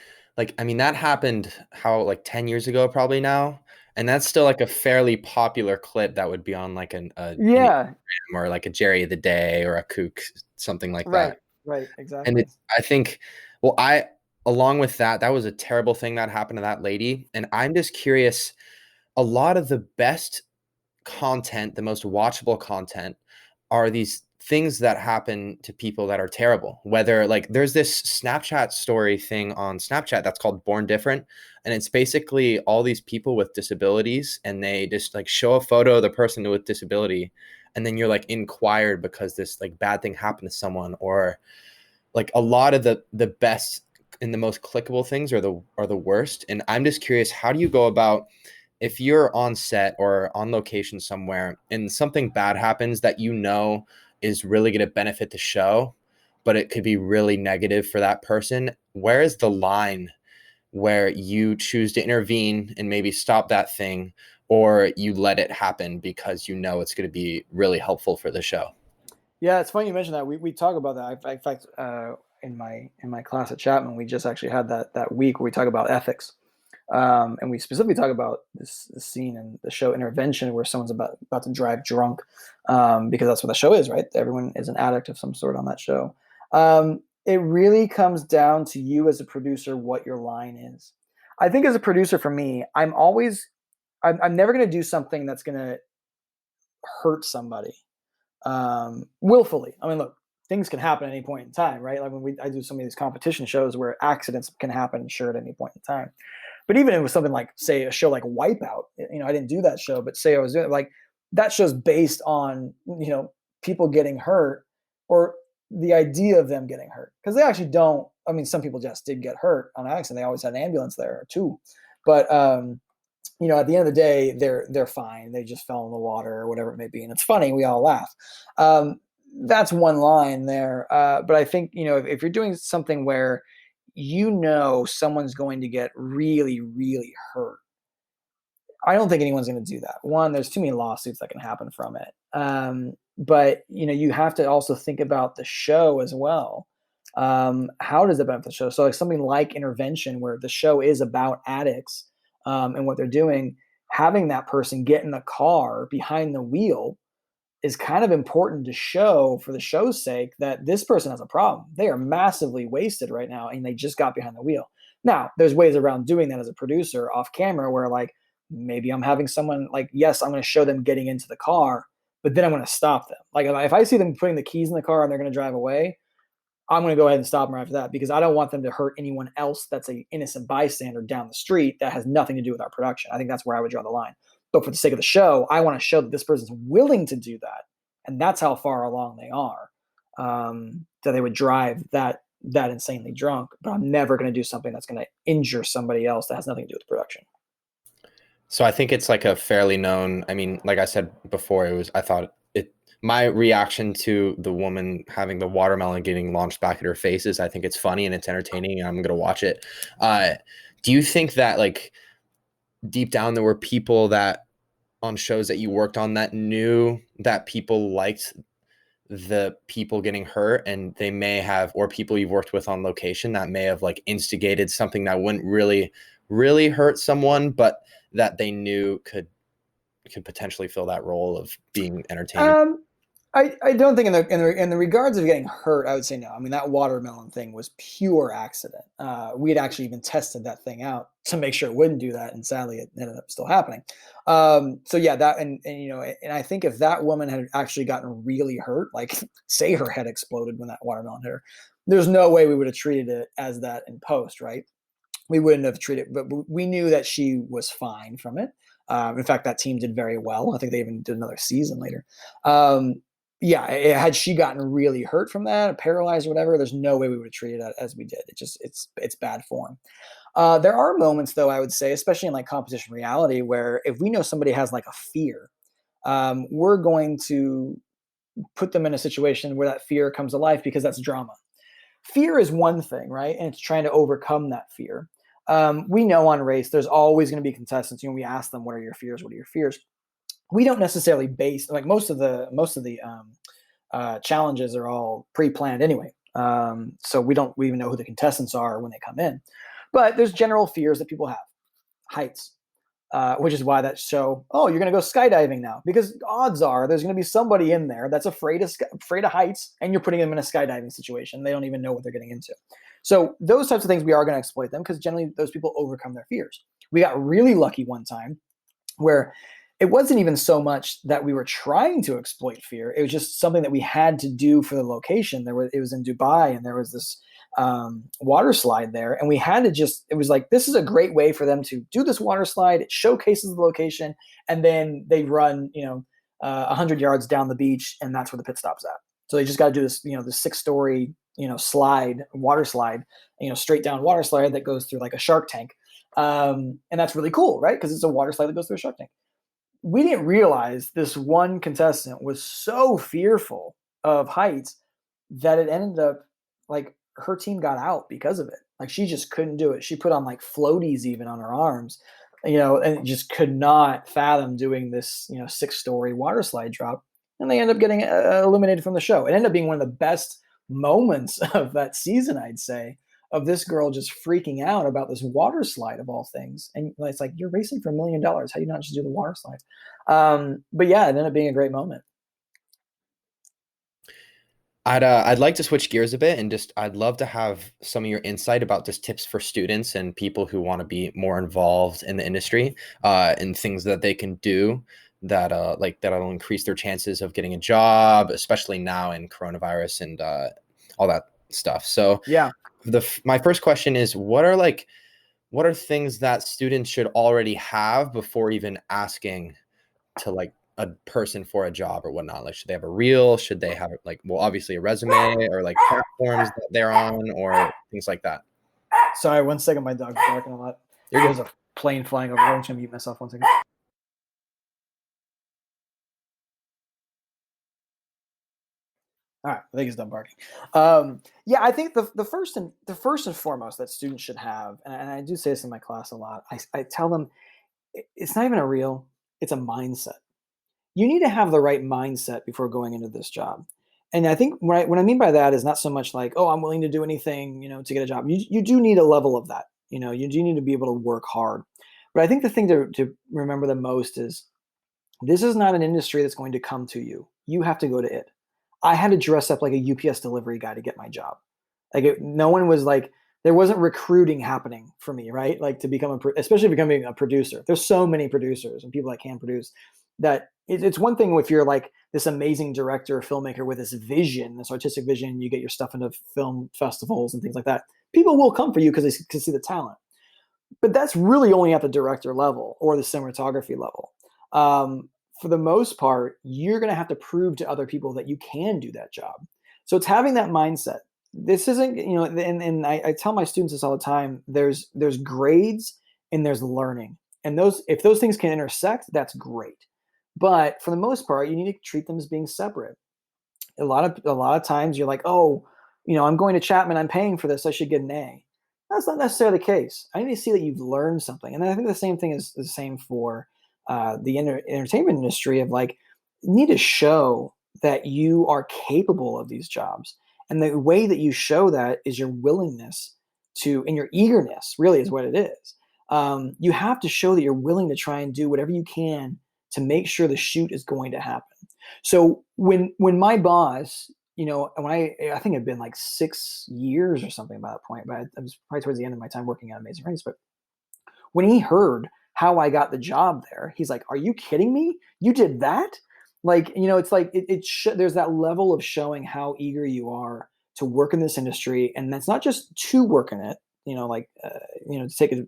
I mean that happened how like 10 years ago probably now, and that's still like a fairly popular clip that would be on like an Yeah, or like a Jerry of the Day or a Kook, something like right, that. right, And exactly. I think, well, along with that, that was a terrible thing that happened to that lady. And I'm just curious, a lot of the best content, the most watchable content, are these things that happen to people that are terrible. Whether like there's this Snapchat story thing on Snapchat that's called Born Different. And it's basically all these people with disabilities and they just like show a photo of the person with disability. And then you're like inquired because this like bad thing happened to someone, or like a lot of the best and the most clickable things are the worst. And I'm just curious, how do you go about if you're on set or on location somewhere and something bad happens that you know is really going to benefit the show, but it could be really negative for that person? Where is the line where you choose to intervene and maybe stop that thing, or you let it happen because you know it's going to be really helpful for the show? Yeah, it's funny you mentioned that. We talk about that. In fact, in my class at Chapman, we just actually had that week where we talk about ethics, and we specifically talk about this scene in the show Intervention, where someone's about to drive drunk, because that's what the show is, right? Everyone is an addict of some sort on that show. It really comes down to you as a producer what your line is. I think as a producer, for me, I'm never going to do something that's going to hurt somebody willfully. I mean, look, things can happen at any point in time, right? Like when I do some of these competition shows where accidents can happen, sure, at any point in time. But even if it was something like, say, a show like Wipeout, I didn't do that show, but say I was doing like that show's based on people getting hurt or the idea of them getting hurt because they actually don't. I mean, some people just did get hurt on accident. They always had an ambulance there or two, but at the end of the day, they're fine. They just fell in the water or whatever it may be, and it's funny. We all laugh. That's one line there. But I think if you're doing something where someone's going to get really, really hurt, I don't think anyone's going to do that. One, there's too many lawsuits that can happen from it. But you have to also think about the show as well. How does it benefit the show? So like something like Intervention, where the show is about addicts and what they're doing, having that person get in the car behind the wheel is kind of important to show for the show's sake that this person has a problem. They are massively wasted right now and they just got behind the wheel. Now, there's ways around doing that as a producer off camera where like maybe I'm having someone like, yes, I'm going to show them getting into the car, but then I'm going to stop them. Like if I see them putting the keys in the car and they're going to drive away, I'm going to go ahead and stop them right after that because I don't want them to hurt anyone else that's an innocent bystander down the street that has nothing to do with our production. I think that's where I would draw the line. But for the sake of the show, I want to show that this person's willing to do that, and that's how far along they are. That they would drive that insanely drunk, but I'm never going to do something that's going to injure somebody else that has nothing to do with the production. So I think it's like a fairly known, I mean, like I said before, I thought my reaction to the woman having the watermelon getting launched back at her face is I think it's funny and it's entertaining and I'm going to watch it. Do you think that like deep down there were people that on shows that you worked on that knew that people liked the people getting hurt and they may have, or people you've worked with on location that may have like instigated something that wouldn't really hurt someone, but that they knew could potentially fill that role of being entertaining? I don't think in the regards of getting hurt, I would say no. I mean, that watermelon thing was pure accident. We had actually even tested that thing out to make sure it wouldn't do that, and sadly, it ended up still happening. So yeah, that and I think if that woman had actually gotten really hurt, like say her head exploded when that watermelon hit her, there's no way we would have treated it as that in post, right? We wouldn't have treated, but we knew that she was fine from it. In fact, that team did very well. I think they even did another season later. Yeah, had she gotten really hurt from that, paralyzed or whatever, there's no way we would have treated it as we did. It's bad form. There are moments, though, I would say, especially in like competition reality, where if we know somebody has like a fear, we're going to put them in a situation where that fear comes to life because that's drama. Fear is one thing, right? And it's trying to overcome that fear. We know on race, there's always going to be contestants. We ask them, "What are your fears? What are your fears?" We don't necessarily base like most of the challenges are all pre-planned anyway. So we even know who the contestants are when they come in. But there's general fears that people have. Heights, which is why that show, oh, you're going to go skydiving now, because odds are there's going to be somebody in there that's afraid of heights, and you're putting them in a skydiving situation. They don't even know what they're getting into. So those types of things, we are going to exploit them because generally those people overcome their fears. We got really lucky one time where it wasn't even so much that we were trying to exploit fear. It was just something that we had to do for the location. It was in Dubai, and there was this water slide there, and we had to it was like, this is a great way for them to do this water slide. It showcases the location, and then they run 100 yards down the beach, and that's where the pit stop's at. So they just got to do this, this 6-story water slide, straight down water slide that goes through like a shark tank, and that's really cool, right? Because it's a water slide that goes through a shark tank. We didn't realize this one contestant was so fearful of heights that it ended up like her team got out because of it. Like, she just couldn't do it. She put on like floaties even on her arms, and just could not fathom doing this, 6-story water slide drop. And they end up getting eliminated from the show. It ended up being one of the best moments of that season, I'd say, of this girl just freaking out about this water slide of all things. And it's like, you're racing for $1 million. How do you not just do the water slide? But yeah, it ended up being a great moment. I'd like to switch gears a bit, and I'd love to have some of your insight about just tips for students and people who want to be more involved in the industry, and things that they can do that'll increase their chances of getting a job, especially now in coronavirus and all that stuff. So yeah, my first question is, what are things that students should already have before even asking to like a person for a job or whatnot? Like, should they have a reel? Should they have obviously a resume, or like platforms that they're on, or things like that? Sorry, 1 second. My dog's barking a lot. There's a plane flying over. I'm just gonna mute myself 1 second. All right, I think he's done barking. Yeah, I think the first and foremost that students should have, and I do say this in my class a lot, I tell them, it's not even a reel, it's a mindset. You need to have the right mindset before going into this job. And I think what I mean by that is not so much like, oh, I'm willing to do anything, to get a job. You do need a level of that. You do need to be able to work hard. But I think the thing to remember the most is, this is not an industry that's going to come to you. You have to go to it. I had to dress up like a UPS delivery guy to get my job. No one was like, there wasn't recruiting happening for me, right? Like, to become especially becoming a producer. There's so many producers and people that can produce, that it's one thing if you're like this amazing director or filmmaker with this vision, this artistic vision, you get your stuff into film festivals and things like that. People will come for you because they can see the talent. But that's really only at the director level or the cinematography level. For the most part, you're going to have to prove to other people that you can do that job. So it's having that mindset. This isn't, and I tell my students this all the time. There's grades and there's learning, and if those things can intersect, that's great. But for the most part, you need to treat them as being separate. A lot of times you're like, oh, I'm going to Chapman, I'm paying for this, I should get an A. That's not necessarily the case. I need to see that you've learned something. And I think the same thing is the same for the entertainment industry, of like, you need to show that you are capable of these jobs. And the way that you show that is your willingness to, and your eagerness, really, is what it is. You have to show that you're willing to try and do whatever you can to make sure the shoot is going to happen. So when my boss, when I think it'd been like 6 years or something by that point, but I was probably towards the end of my time working at Amazing Race. But when he heard how I got the job there, he's like, "Are you kidding me? You did that?" Like, it's like there's that level of showing how eager you are to work in this industry, and that's not just to work in it.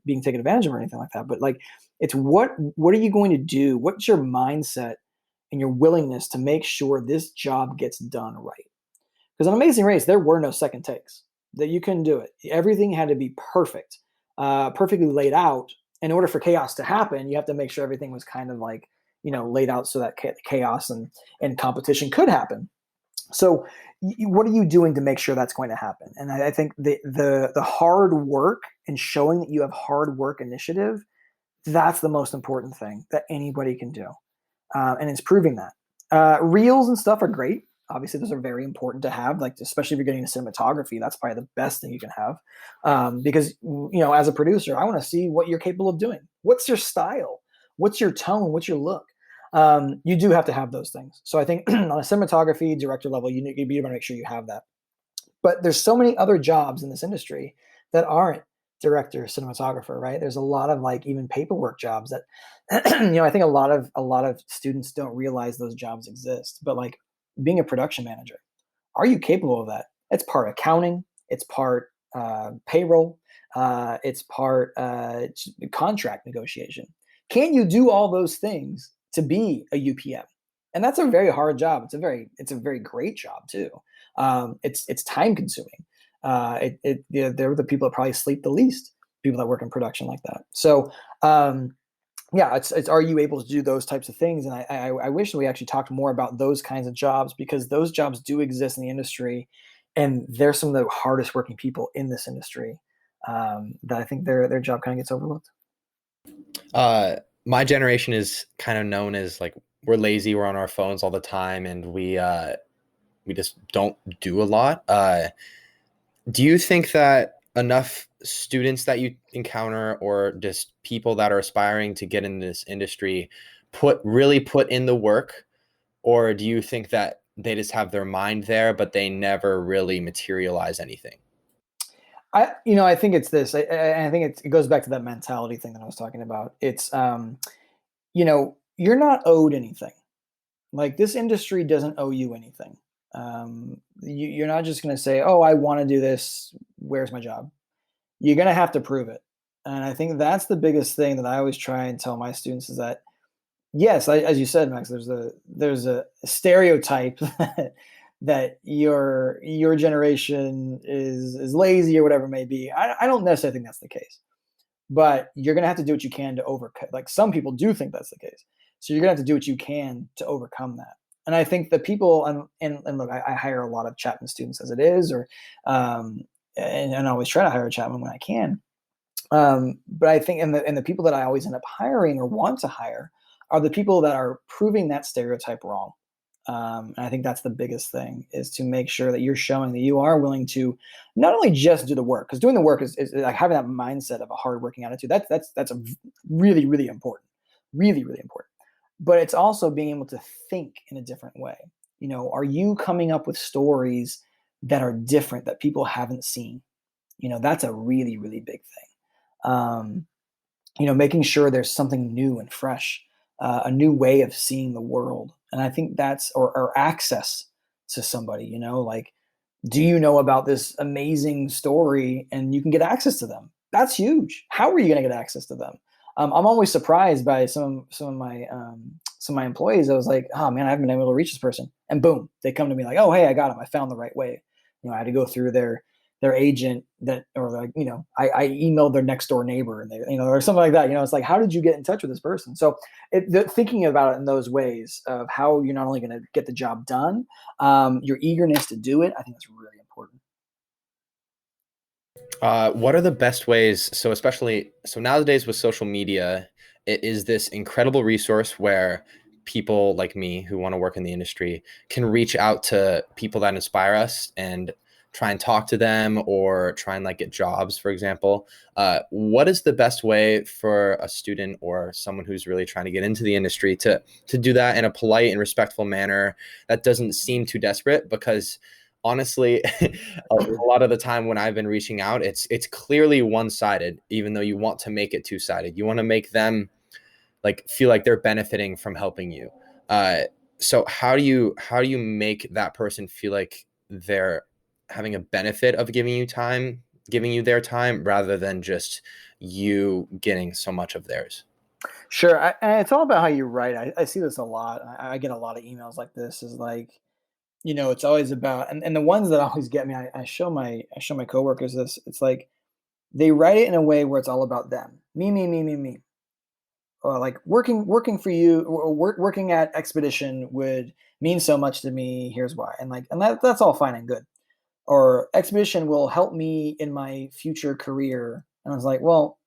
being taken advantage of or anything like that. But like, it's what are you going to do? What's your mindset and your willingness to make sure this job gets done right? Because on Amazing Race, there were no second takes. That you couldn't do it. Everything had to be perfect, perfectly laid out. In order for chaos to happen, you have to make sure everything was kind of like laid out so that chaos and competition could happen. So, what are you doing to make sure that's going to happen? And I think the hard work and showing that you have hard work initiative, that's the most important thing that anybody can do, and it's proving that. Reels and stuff are great. Obviously, those are very important to have, like especially if you're getting into cinematography. That's probably the best thing you can have, because as a producer, I want to see what you're capable of doing. What's your style? What's your tone? What's your look? You do have to have those things. So I think on a cinematography director level, you want to make sure you have that. But there's so many other jobs in this industry that aren't director, cinematographer, right? There's a lot of like even paperwork jobs that I think a lot of students don't realize those jobs exist. But like being a production manager, are you capable of that? It's part accounting, it's part payroll, it's part contract negotiation. Can you do all those things to be a UPM? And that's a very hard job. It's a very great job too. It's time consuming. They're the people that probably sleep the least. People that work in production like that. So it's are you able to do those types of things? And I wish we actually talked more about those kinds of jobs, because those jobs do exist in the industry, and they're some of the hardest working people in this industry. That I think their job kind of gets overlooked. My generation is kind of known as like, we're lazy, we're on our phones all the time, and we just don't do a lot. Do you think that enough students that you encounter, or just people that are aspiring to get in this industry, really put in the work? Or do you think that they just have their mind there, but they never really materialize anything? I think it's this. I think it goes back to that mentality thing that I was talking about. It's you're not owed anything. Like, this industry doesn't owe you anything. You're not just going to say, "Oh, I want to do this. Where's my job?" You're going to have to prove it. And I think that's the biggest thing that I always try and tell my students is that, yes, as you said, Max, there's a stereotype that your generation is lazy or whatever it may be. I don't necessarily think that's the case, but you're going to have to do what you can to overcome. Like, some people do think that's the case, so you're going to have to do what you can to overcome that. And I think the people and look, I hire a lot of Chapman students as it is, or and I always try to hire a Chapman when I can. But I think and the people that I always end up hiring or want to hire are the people that are proving that stereotype wrong. And I think that's the biggest thing, is to make sure that you're showing that you are willing to not only just do the work, because doing the work is like having that mindset of a hardworking attitude. That's a really, really important, really, really important. But it's also being able to think in a different way. Are you coming up with stories that are different that people haven't seen? That's a really, really big thing. Making sure there's something new and fresh, a new way of seeing the world. And I think that's, or access to somebody, like, do you know about this amazing story and you can get access to them? That's huge. How are you going to get access to them? I'm always surprised by some of my employees. I was like, oh man, I haven't been able to reach this person, and boom, they come to me like, oh hey, I got him. I found the right way. I had to go through their agent or like, I emailed their next door neighbor, and they, or something like that. It's like, how did you get in touch with this person? So thinking about it in those ways of how you're not only going to get the job done, your eagerness to do it, I think that's really important. What are the best ways? So nowadays with social media, it is this incredible resource where people like me who want to work in the industry can reach out to people that inspire us and try and talk to them, or try and like get jobs, for example. What is the best way for a student or someone who's really trying to get into the industry to do that in a polite and respectful manner that doesn't seem too desperate? Because honestly, a lot of the time when I've been reaching out, it's clearly one-sided, even though you want to make it two-sided. You want to make them like feel like they're benefiting from helping you. So how do you make that person feel like they're having a benefit of giving you time giving you their time rather than just you getting so much of theirs. Sure. And it's all about how you write. I see this a lot. I get a lot of emails like this is like, it's always about, and the ones that always get me, I show my coworkers this. It's like they write it in a way where it's all about them. Me. Or like working for you or working at Expedition would mean so much to me. Here's why. And that's all fine and good. Or Expedition will help me in my future career. And I was like, well,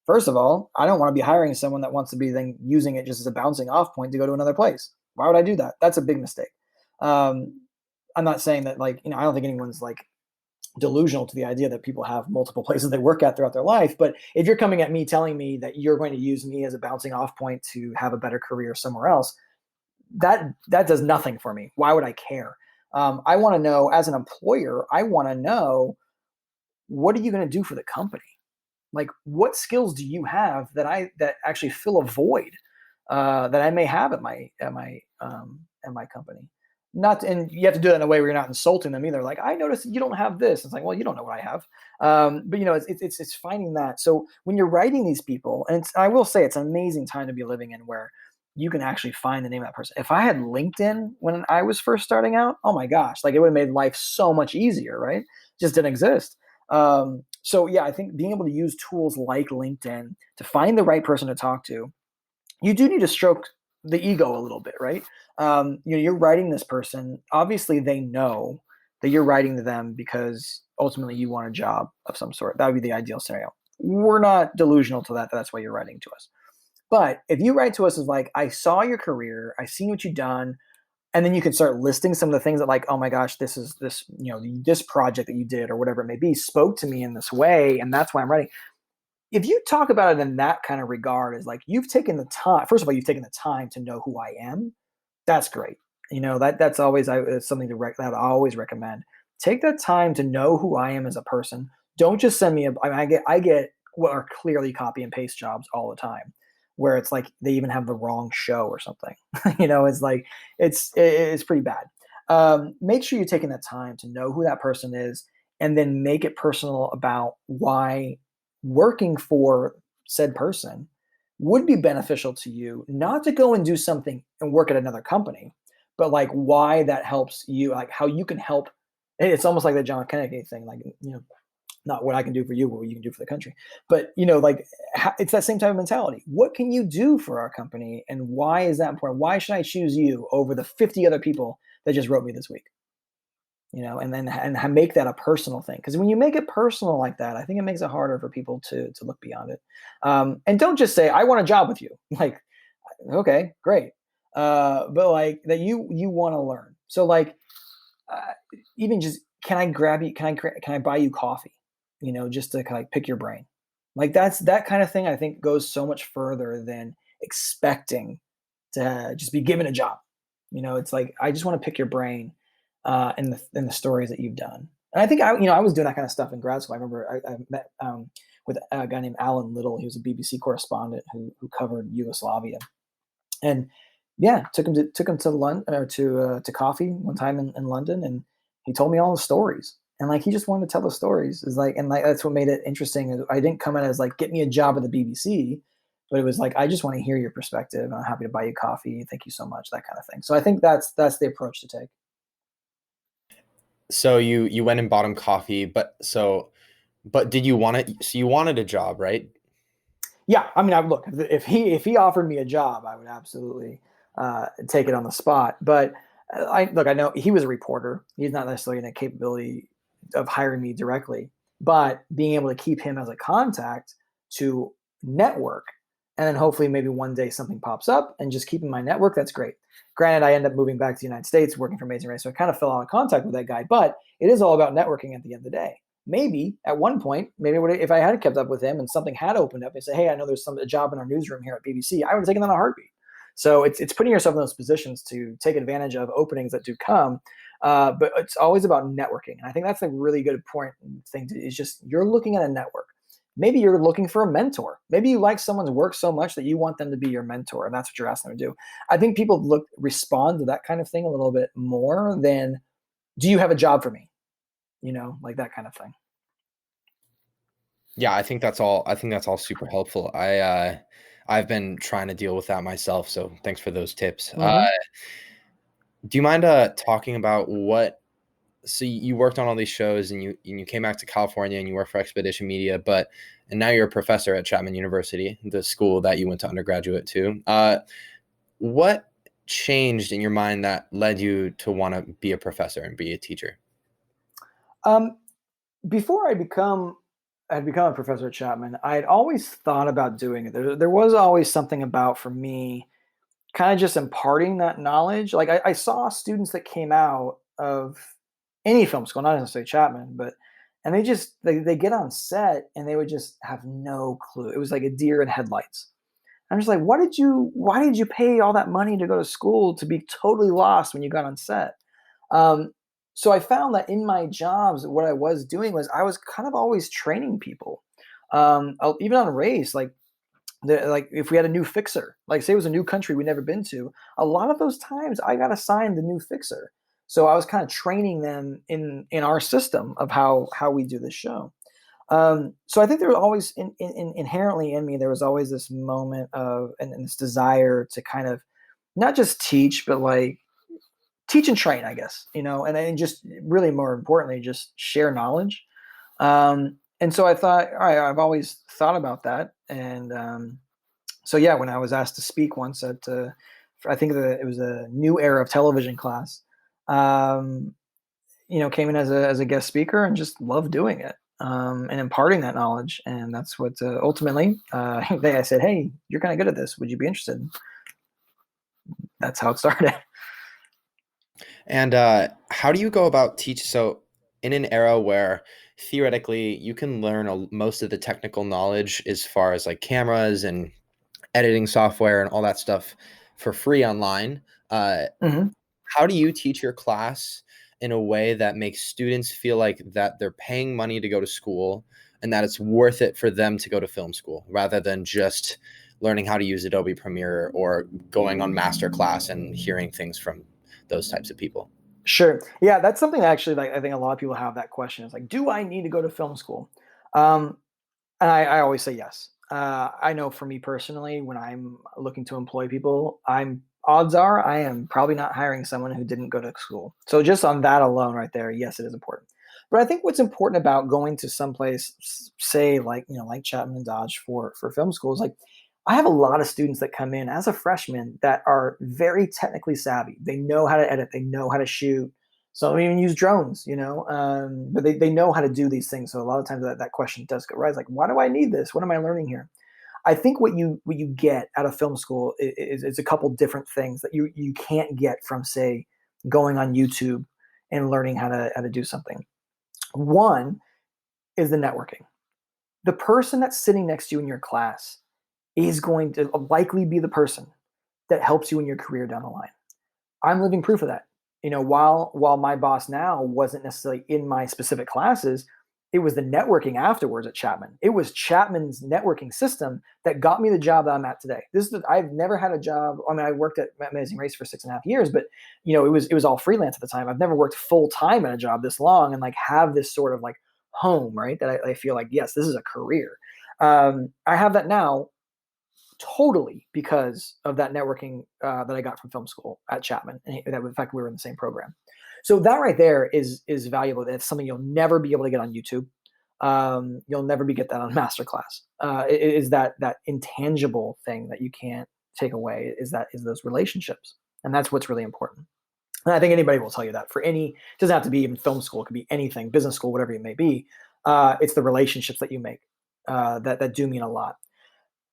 first of all, I don't want to be hiring someone that wants to be then using it just as a bouncing off point to go to another place. Why would I do that? That's a big mistake. I'm not saying that I don't think anyone's like delusional to the idea that people have multiple places they work at throughout their life. But if you're coming at me telling me that you're going to use me as a bouncing off point to have a better career somewhere else, that does nothing for me. Why would I care? I want to know, as an employer, I want to know, what are you going to do for the company? Like, what skills do you have that actually fill a void that I may have at my company? And you have to do it in a way where you're not insulting them either. Like, I noticed you don't have this. It's like, well, you don't know what I have. But it's finding that. So when you're writing these people, and I will say it's an amazing time to be living in where you can actually find the name of that person. If I had LinkedIn when I was first starting out, oh my gosh, like it would have made life so much easier, right? It just didn't exist. So yeah, I think being able to use tools like LinkedIn to find the right person to talk to, you do need to stroke the ego a little bit, right? You're writing this person. Obviously, they know that you're writing to them because ultimately you want a job of some sort. That would be the ideal scenario. We're not delusional to that. That's why you're writing to us. But if you write to us as like, I saw your career, I seen what you've done, and then you can start listing some of the things that like, oh my gosh, this project that you did or whatever it may be spoke to me in this way, and that's why I'm writing. If you talk about it in that kind of regard, as like you've taken the time, first of all, you've taken the time to know who I am. That's great. That's always it's something that I always recommend. Take that time to know who I am as a person. Don't just send me I get what are clearly copy and paste jobs all the time, where it's like they even have the wrong show or something. It's like it's pretty bad. Make sure you're taking that time to know who that person is, and then make it personal about why working for said person would be beneficial to you, not to go and do something and work at another company, but like why that helps you, like how you can help. It's almost like the John Kennedy thing, like, not what I can do for you, but what you can do for the country. But, it's that same type of mentality. What can you do for our company? And why is that important? Why should I choose you over the 50 other people that just wrote me this week? And make that a personal thing. Because when you make it personal like that, I think it makes it harder for people to look beyond it. And don't just say, I want a job with you. Like, okay, great. But like that you want to learn. So like, even just, can I grab you? Can I buy you coffee? Just to kind of pick your brain. Like that kind of thing, I think goes so much further than expecting to just be given a job. It's like, I just want to pick your brain in the stories that you've done. And I think I was doing that kind of stuff in grad school. I remember I met with a guy named Alan Little. He was a BBC correspondent who covered Yugoslavia, and yeah, took him to London or to coffee one time in London, and he told me all the stories. And like he just wanted to tell the stories. Is like, and like that's what made it interesting. I didn't come in as like, get me a job at the BBC, but it was like, I just want to hear your perspective. I'm happy to buy you coffee. Thank you so much. That kind of thing. So I think that's the approach to take. So you went and bought him coffee, but did you want it? So you wanted a job, right? Yeah, I mean, look, if he offered me a job, I would absolutely take it on the spot. But I know he was a reporter. He's not necessarily in a capability of hiring me directly, but being able to keep him as a contact to network, and then hopefully maybe one day something pops up and just keeping my network, that's great. Granted, I ended up moving back to the United States, working for Amazing Race, so I kind of fell out of contact with that guy. But it is all about networking at the end of the day. Maybe at one point, if I had kept up with him and something had opened up and say, hey, I know there's a job in our newsroom here at BBC, I would have taken that in a heartbeat. So it's putting yourself in those positions to take advantage of openings that do come. But it's always about networking. And I think that's a really good important thing is just, you're looking at a network. Maybe you're looking for a mentor. Maybe you like someone's work so much that you want them to be your mentor, and that's what you're asking them to do. I think people respond to that kind of thing a little bit more than, do you have a job for me? Like that kind of thing. Yeah, I think that's all super helpful. I've been trying to deal with that myself, so thanks for those tips. Hmm. Do you mind talking about what so you worked on all these shows and you came back to California and you worked for Expedition Media, but and now you're a professor at Chapman University, the school that you went to undergraduate to. What changed in your mind that led you to want to be a professor and be a teacher? Um, Before I'd become a professor at Chapman, I had always thought about doing it. There was always something about for me kind of just imparting that knowledge. Like I saw students that came out of any film school, not necessarily Chapman, but and they get on set and they would just have no clue. It was like a deer in headlights. I'm just like, why did you pay all that money to go to school to be totally lost when you got on set? Um, so I found that in my jobs, what I was doing was I was kind of always training people. Even on a race, like if we had a new fixer, like say it was a new country we'd never been to, a lot of those times I got assigned the new fixer. So I was kind of training them in our system of how we do this show. So I think there was always inherently in me there was always this moment of and this desire to kind of not just teach but like teach and train, I guess, and then just really more importantly just share knowledge. And so I thought, all right, I've always thought about that, and so yeah, when I was asked to speak once at I think it was a new era of television class, um, came in as a guest speaker and just loved doing it, and imparting that knowledge. And that's what ultimately I said, hey, you're kind of good at this. Would you be interested? That's how it started. And how do you go about teach? So, in an era where theoretically you can learn most of the technical knowledge as far as like cameras and editing software and all that stuff for free online, uh, Hmm. how do you teach your class in a way that makes students feel like that they're paying money to go to school and that it's worth it for them to go to film school rather than just learning how to use Adobe Premiere or going on master class and hearing things from those types of people? Sure. Yeah, that's something that actually like I think a lot of people have that question. It's like, do I need to go to film school? Um, And I always say yes. I know for me personally, when I'm looking to employ people, odds are I am probably not hiring someone who didn't go to school. So just on that alone, right there, yes, it is important. But I think what's important about going to someplace, say like like Chapman and Dodge for film schools, like I have a lot of students that come in as a freshman that are very technically savvy. They know how to edit, they know how to shoot. Some even use drones, but they know how to do these things. So a lot of times that question does go right. It's like, why do I need this? What am I learning here? I think what you get out of film school is a couple different things that you can't get from say going on YouTube and learning how to do something. One is the networking. The person that's sitting next to you in your class is going to likely be the person that helps you in your career down the line. I'm living proof of that. While my boss now wasn't necessarily in my specific classes, it was the networking afterwards at Chapman. It was Chapman's networking system that got me the job that I'm at today. I've never had a job. I mean, I worked at Amazing Race for 6.5 years, but it was all freelance at the time. I've never worked full time in a job this long and like have this sort of like home, right? That I feel like, yes, this is a career. I have that now totally because of that networking that I got from film school at Chapman, and that in fact we were in the same program. So that right there is valuable. That's something you'll never be able to get on YouTube. You'll never be get that on masterclass. It is that intangible thing that you can't take away. Is those relationships, and that's what's really important. And I think anybody will tell you that for any. It doesn't have to be even film school. It could be anything, business school, whatever it may be. It's the relationships that you make that do mean a lot.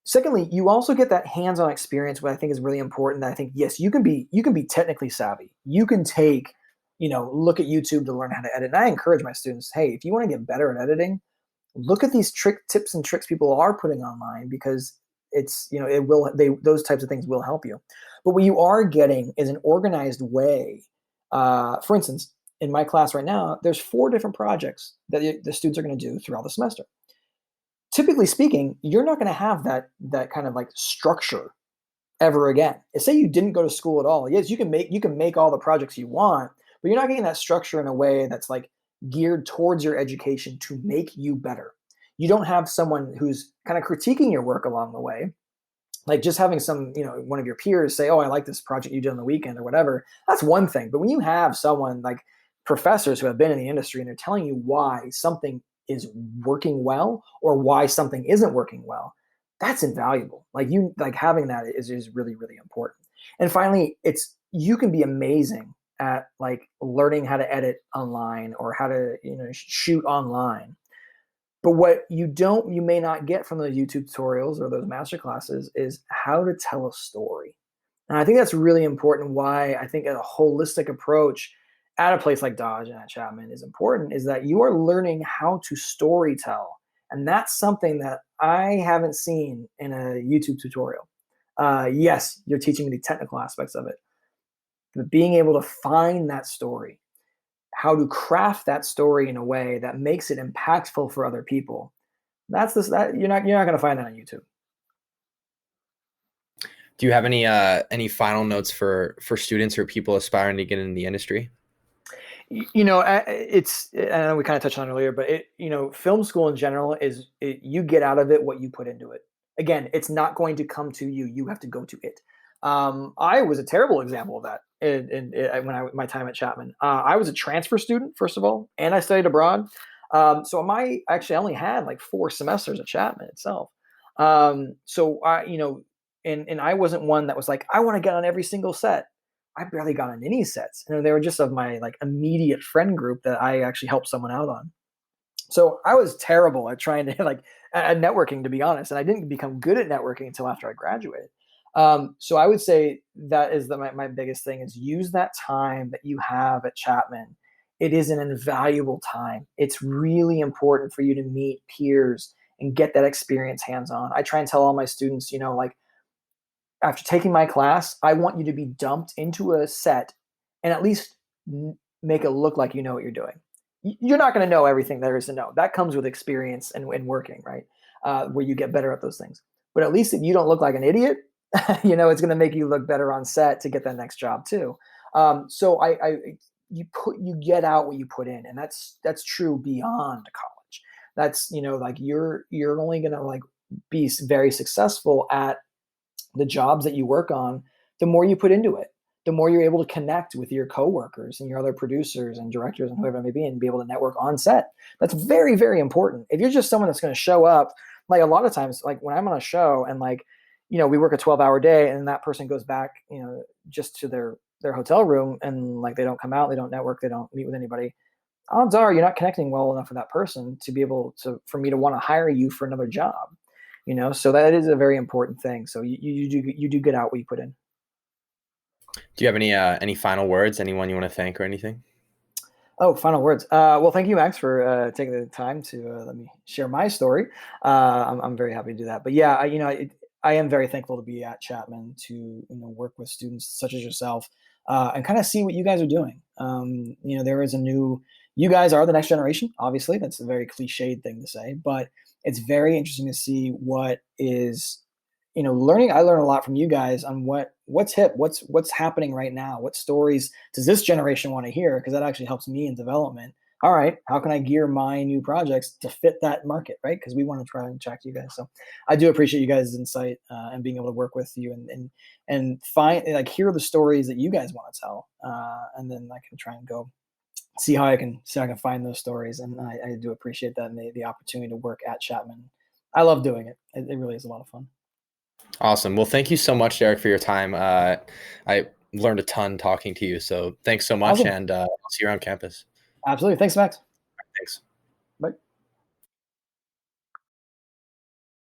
Secondly, you also get that hands-on experience, what I think is really important. That I think, yes, you can be technically savvy. You can take, look at YouTube to learn how to edit. And I encourage my students, hey, if you want to get better at editing, look at these tips and tricks people are putting online because those types of things will help you. But what you are getting is an organized way. For instance, in my class right now, there's 4 different projects that the students are going to do throughout the semester. Typically speaking, you're not going to have that kind of like structure ever again. Say you didn't go to school at all. Yes, you can make all the projects you want, but you're not getting that structure in a way that's like geared towards your education to make you better. you don't have someone who's kind of critiquing your work along the way. Like just having some, one of your peers say, "Oh, I like this project you did on the weekend," or whatever. That's one thing. But when you have someone like professors who have been in the industry and they're telling you why something is working well or why something isn't working well, that's invaluable. Like having that is really, really important. And finally, you can be amazing at like learning how to edit online or how to, shoot online. But what you may not get from those YouTube tutorials or those master classes is how to tell a story. And I think that's really important. Why I think a holistic approach at a place like Dodge and at Chapman is important is that you are learning how to story tell. And that's something that I haven't seen in a YouTube tutorial. Yes, you're teaching me the technical aspects of it, but being able to find that story, how to craft that story in a way that makes it impactful for other people. That you're not going to find that on YouTube. Do you have any final notes for students or people aspiring to get into the industry? It's, I know we kind of touched on it earlier, but film school in general you get out of it what you put into it. Again, it's not going to come to you. You have to go to it. I was a terrible example of that my time at Chapman. I was a transfer student, first of all, and I studied abroad. So I only had like 4 semesters at Chapman itself. So and I wasn't one that was like, I want to get on every single set. I barely got on any sets. They were just of my like immediate friend group that I actually helped someone out on. So I was terrible at trying to at networking, to be honest. And I didn't become good at networking until after I graduated. So I would say that is my biggest thing is use that time that you have at Chapman. It is an invaluable time. It's really important for you to meet peers and get that experience hands-on. I try and tell all my students, after taking my class, I want you to be dumped into a set and at least make it look like you know what you're doing. You're not going to know everything there is to know. That comes with experience and working, right? Where you get better at those things. But at least if you don't look like an idiot, it's going to make you look better on set to get that next job too. So you get out what you put in, and that's true beyond college. That's you're only going to be very successful at the jobs that you work on the more you put into it, the more you're able to connect with your coworkers and your other producers and directors and whoever it may be, and be able to network on set. That's very, very important. If you're just someone that's going to show up, like a lot of times, like when I'm on a show and we work a 12-hour day and that person goes back, just to their hotel room and they don't come out, they don't network, they don't meet with anybody. Odds are you're not connecting well enough with that person to be able for me to want to hire you for another job. So that is a very important thing. So you do get out what you put in. Do you have any final words? Anyone you want to thank or anything? Oh, final words. Well, thank you, Max, for taking the time to let me share my story. I'm very happy to do that. But yeah, I am very thankful to be at Chapman to work with students such as yourself and kind of see what you guys are doing. There is you guys are the next generation. Obviously, that's a very cliched thing to say, but it's very interesting to see what is, learning. I learn a lot from you guys on what's hip, what's happening right now. What stories does this generation want to hear? Because that actually helps me in development. All right, how can I gear my new projects to fit that market, right? Because we want to try and attract you guys. So I do appreciate you guys' insight and being able to work with you and find hear the stories that you guys want to tell, and then I can try and go see how I can find those stories. And I do appreciate that and the opportunity to work at Chapman. I love doing it. It really is a lot of fun. Awesome. Well, thank you so much, Derek, for your time. I learned a ton talking to you. So thanks so much. Awesome. And I'll see you around campus. Absolutely. Thanks, Max. Thanks.